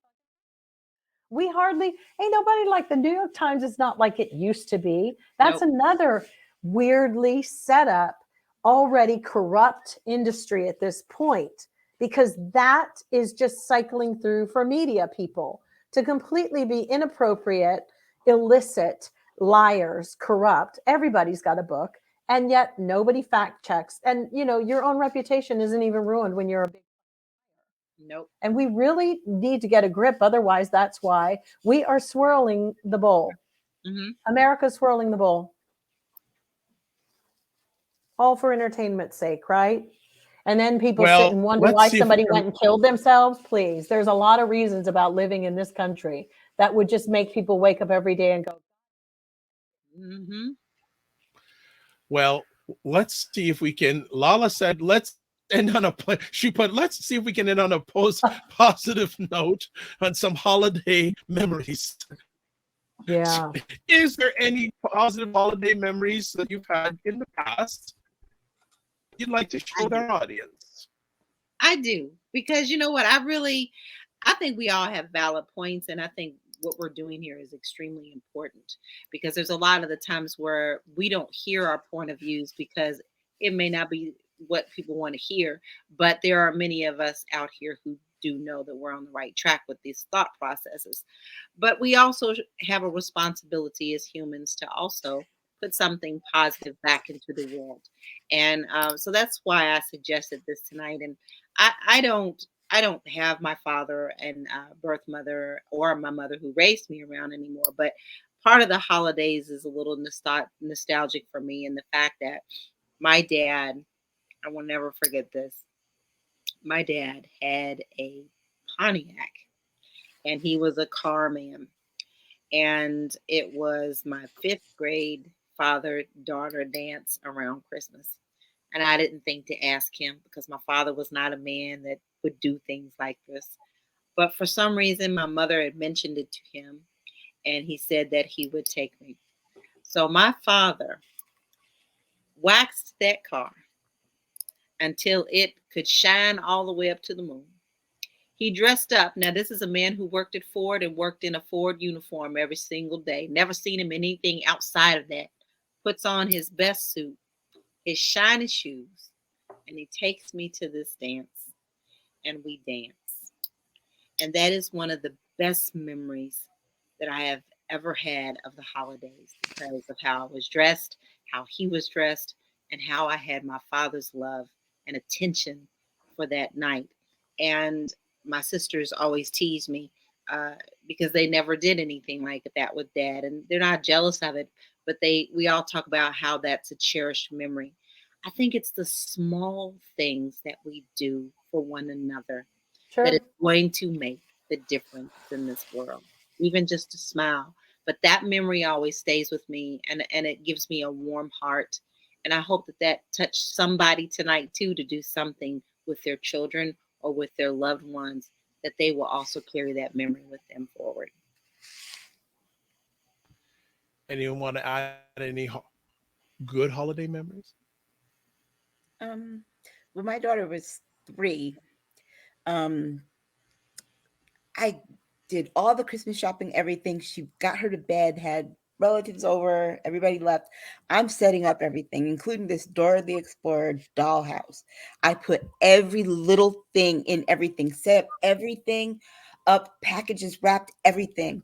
Ain't nobody like the New York Times is not like it used to be. That's another weirdly set up, already corrupt industry at this point, because that is just cycling through for media people to completely be inappropriate, illicit, liars, corrupt. Everybody's got a book, and yet nobody fact checks. And your own reputation isn't even ruined when you're a big Nope. And we really need to get a grip. Otherwise, that's why we are swirling the bowl. Mm-hmm. America's swirling the bowl. All for entertainment's sake, right? And then people sit and wonder why somebody went and killed themselves. Please, there's a lot of reasons about living in this country that would just make people wake up every day and go. Mm-hmm. Well, let's see if we can. LaLa said, let's end on let's see if we can end on a positive note on some holiday memories. Yeah. Is there any positive holiday memories that you've had in the past you'd like to share with our audience? I do, because you know what? I think we all have valid points, and I think what we're doing here is extremely important, because there's a lot of the times where we don't hear our point of views because it may not be what people want to hear, but there are many of us out here who do know that we're on the right track with these thought processes. But we also have a responsibility as humans to also put something positive back into the world. And so that's why I suggested this tonight. And I don't have my father and birth mother or my mother who raised me around anymore. But part of the holidays is a little nostalgic for me, and the fact that my dad, I will never forget this. My dad had a Pontiac, and he was a car man. And it was my fifth grade father-daughter dance around Christmas. And I didn't think to ask him because my father was not a man that would do things like this. But for some reason, my mother had mentioned it to him, and he said that he would take me. So my father waxed that car until it could shine all the way up to the moon. He dressed up. Now, this is a man who worked at Ford and worked in a Ford uniform every single day. Never seen him in anything outside of that. Puts on his best suit, his shiny shoes, and he takes me to this dance, and we dance. And that is one of the best memories that I have ever had of the holidays because of how I was dressed, how he was dressed, and how I had my father's love and attention for that night. And my sisters always tease me because they never did anything like that with dad, and they're not jealous of it, but we all talk about how that's a cherished memory. I think it's the small things that we do for one another that is going to make the difference in this world, even just a smile. But that memory always stays with me, and it gives me a warm heart. And I hope that touched somebody tonight too, to do something with their children or with their loved ones, that they will also carry that memory with them forward. Anyone want to add any good holiday memories? When my daughter was 3, I did all the Christmas shopping, everything. She got her to bed, had relatives over, everybody left. I'm setting up everything, including this Dora the Explorer dollhouse. I put every little thing in everything, set up everything up, packages wrapped, everything.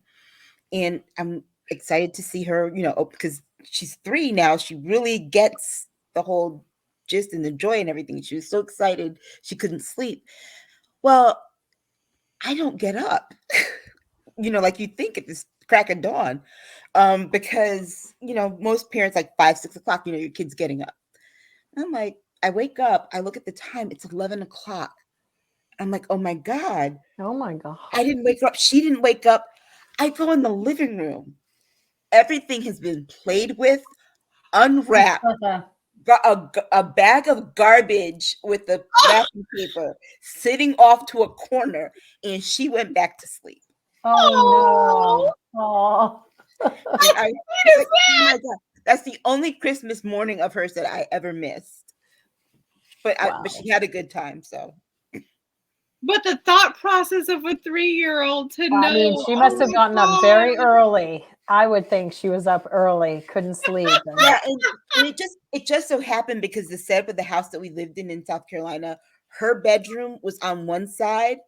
And I'm excited to see her, because she's 3 now. She really gets the whole gist and the joy and everything. She was so excited she couldn't sleep. Well, I don't get up, like you think at this crack of dawn, because, most parents like 5, 6 o'clock, your kid's getting up. I'm like, I wake up, I look at the time, it's 11 o'clock. I'm like, oh my God. Oh my God. I didn't wake her up. She didn't wake up. I go in the living room. Everything has been played with, unwrapped. A bag of garbage with the wrapping paper sitting off to a corner, and she went back to sleep. Oh no! Oh, oh my God, that's the only Christmas morning of hers that I ever missed. But but she had a good time. So, but the thought process of a 3-year-old to know. I mean, she must have gotten up very early. I would think she was up early, couldn't sleep. Yeah, and it just so happened because the setup of the house that we lived in South Carolina, her bedroom was on one side,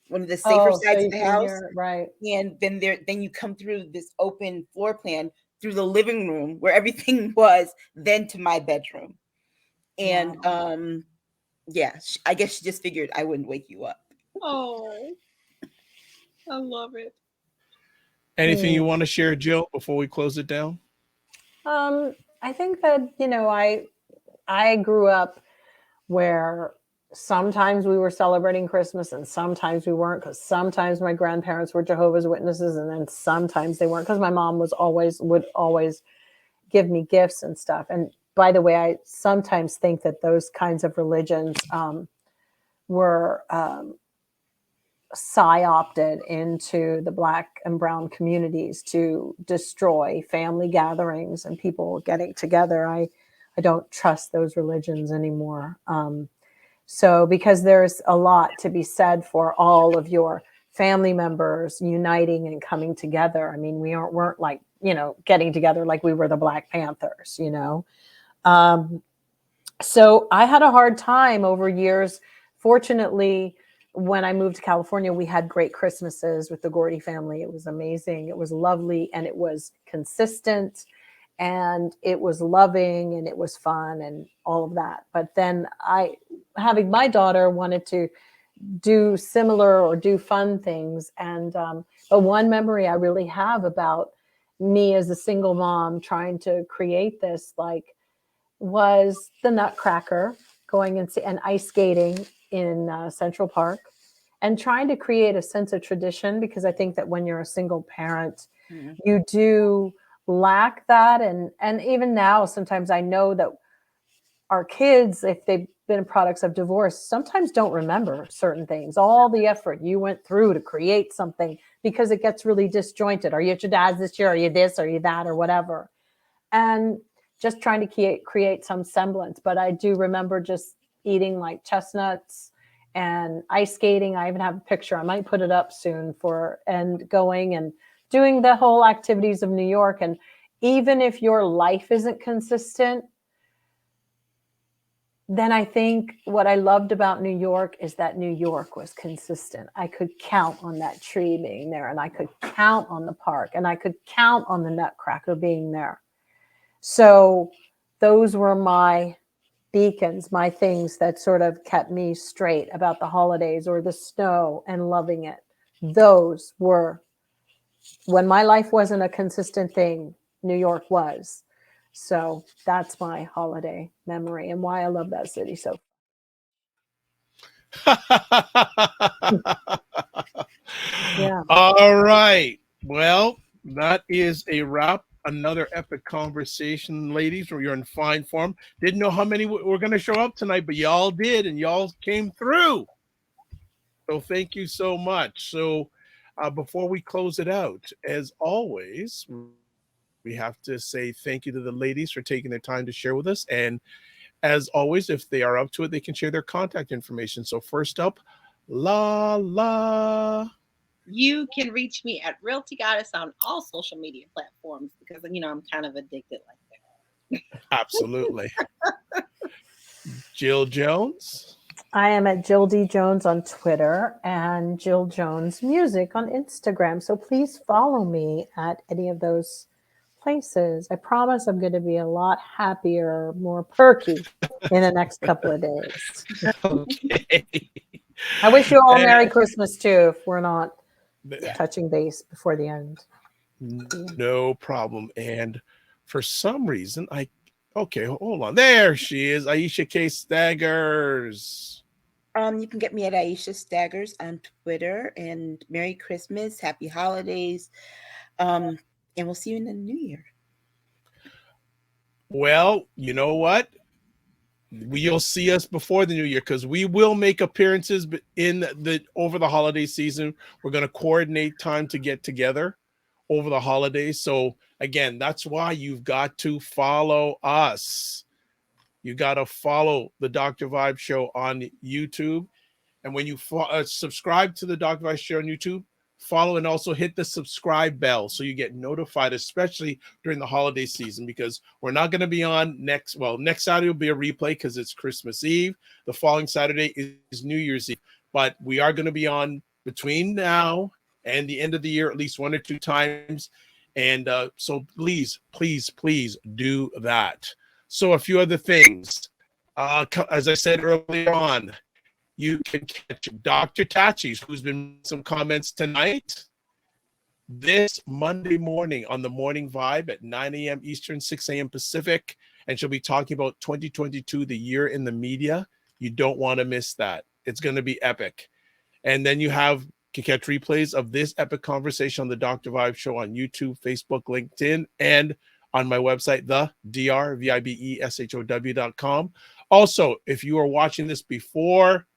one of the safer sides of the house, right? And then you come through this open floor plan through the living room where everything was, then to my bedroom, and yeah, I guess she just figured I wouldn't wake you up. Oh, I love it. Anything you want to share, Jill, before we close it down? I think that, I grew up where sometimes we were celebrating Christmas and sometimes we weren't, because sometimes my grandparents were Jehovah's Witnesses and then sometimes they weren't, because my mom would always give me gifts and stuff. And by the way, I sometimes think that those kinds of religions were psyopted into the Black and brown communities to destroy family gatherings and people getting together. I don't trust those religions anymore. So because there's a lot to be said for all of your family members uniting and coming together. I mean, we weren't like, getting together like we were the Black Panthers, So I had a hard time over years. Fortunately, when I moved to California, we had great Christmases with the Gordy family. It was amazing. It was lovely. And it was consistent. and it was loving and it was fun and all of that. But then having my daughter, wanted to do similar or do fun things. And but one memory I really have about me as a single mom trying to create this, like, was the Nutcracker, going and ice skating in Central Park, and trying to create a sense of tradition, because I think that when you're a single parent, you do lack that. And even now, sometimes I know that our kids, if they've been products of divorce, sometimes don't remember certain things, all the effort you went through to create something, because it gets really disjointed. Are you at your dad's this year? Are you this? Are you that? Or whatever. And just trying to create some semblance. But I do remember just eating like chestnuts and ice skating. I even have a picture. I might put it up soon and going and doing the whole activities of New York. And even if your life isn't consistent, then I think what I loved about New York is that New York was consistent. I could count on that tree being there, and I could count on the park, and I could count on the Nutcracker being there. So those were my beacons, my things that sort of kept me straight about the holidays, or the snow and loving it. Those were when my life wasn't a consistent thing, New York was. So that's my holiday memory and why I love that city so. Yeah. All right. Well, that is a wrap. Another epic conversation, ladies. You're in fine form. Didn't know how many were going to show up tonight, but y'all did, and y'all came through. So thank you so much. So before we close it out, as always, we have to say thank you to the ladies for taking their time to share with us. And as always, if they are up to it, they can share their contact information. So first up, LaLa. You can reach me at Realty Goddess on all social media platforms, because, I'm kind of addicted like that. Absolutely. Jill Jones. I am at Jill D. Jones on Twitter and Jill Jones Music on Instagram. So please follow me at any of those places. I promise I'm going to be a lot happier, more perky in the next couple of days. Okay. I wish you all Merry Christmas too, if we're not touching base before the end. No problem. And for some reason, okay, hold on. There she is, Aisha K. Staggers. You can get me at Aisha Staggers on Twitter. And Merry Christmas, Happy Holidays. And we'll see you in the new year. Well, you know what? You'll see us before the new year, because we will make appearances over the holiday season. We're going to coordinate time to get together over the holidays. So again, that's why you've got to follow us. You got to follow the Dr. Vibe Show on YouTube. And when you subscribe to the Dr. Vibe Show on YouTube, follow and also hit the subscribe bell so you get notified, especially during the holiday season, because we're not going to be on next Saturday will be a replay because it's Christmas Eve. The following Saturday is New Year's Eve, but we are going to be on between now and the end of the year at least 1 or 2 times. And so please do that. So a few other things, as I said earlier on, you can catch Dr. Tachi's, who's been some comments tonight, this Monday morning on the Morning Vibe at 9 a.m. Eastern, 6 a.m. Pacific. And she'll be talking about 2022, the year in the media. You don't want to miss that. It's going to be epic. And then you can catch replays of this epic conversation on the Dr. Vibe Show on YouTube, Facebook, LinkedIn, and on my website, the drvibeshow.com. Also, if you are watching this before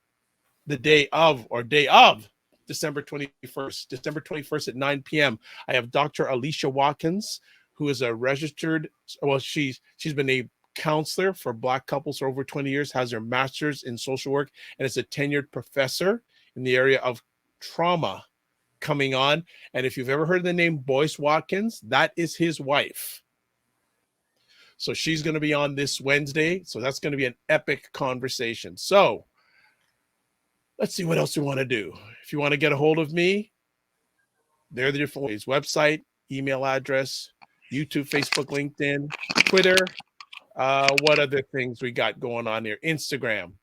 the day of December 21st at 9 p.m., I have Dr. Alicia Watkins, who is a registered, she's been a counselor for Black couples for over 20 years, has her master's in social work, and is a tenured professor in the area of trauma, coming on. And if you've ever heard the name Boyce Watkins, that is his wife. So she's going to be on this Wednesday. So that's going to be an epic conversation. So let's see what else we want to do. If you want to get a hold of me, there are the different ways: website, email address. YouTube, Facebook, LinkedIn, Twitter. What other things we got going on here? Instagram.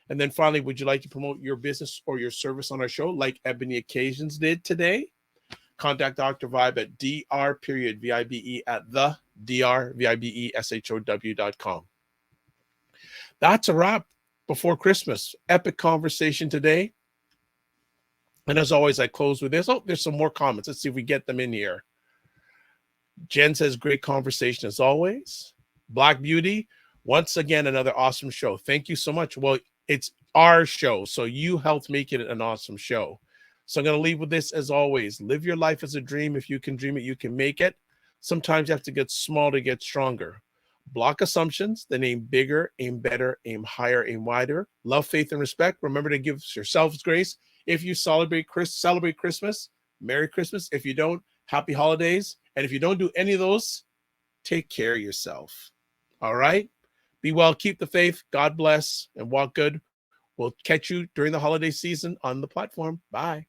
And then finally, would you like to promote your business or your service on our show like Ebony Occasions did today? Contact Dr. Vibe at dr.vibe at the drvibeshow.com. That's a wrap before Christmas. Epic conversation today. And as always, I close with this. Oh, there's some more comments. Let's see if we get them in here. Jen says, great conversation as always. Black Beauty, once again, another awesome show. Thank you so much. Well, it's our show, so you helped make it an awesome show. So I'm going to leave with this as always. Live your life as a dream. If you can dream it, you can make it. Sometimes you have to get small to get stronger. Block assumptions, then aim bigger, aim better, aim higher, aim wider. Love, faith, and respect. Remember to give yourselves grace. If you celebrate Christmas, Merry Christmas. If you don't, Happy Holidays. And if you don't do any of those, take care of yourself. All right? Be well, keep the faith. God bless, and walk good. We'll catch you during the holiday season on the platform. Bye.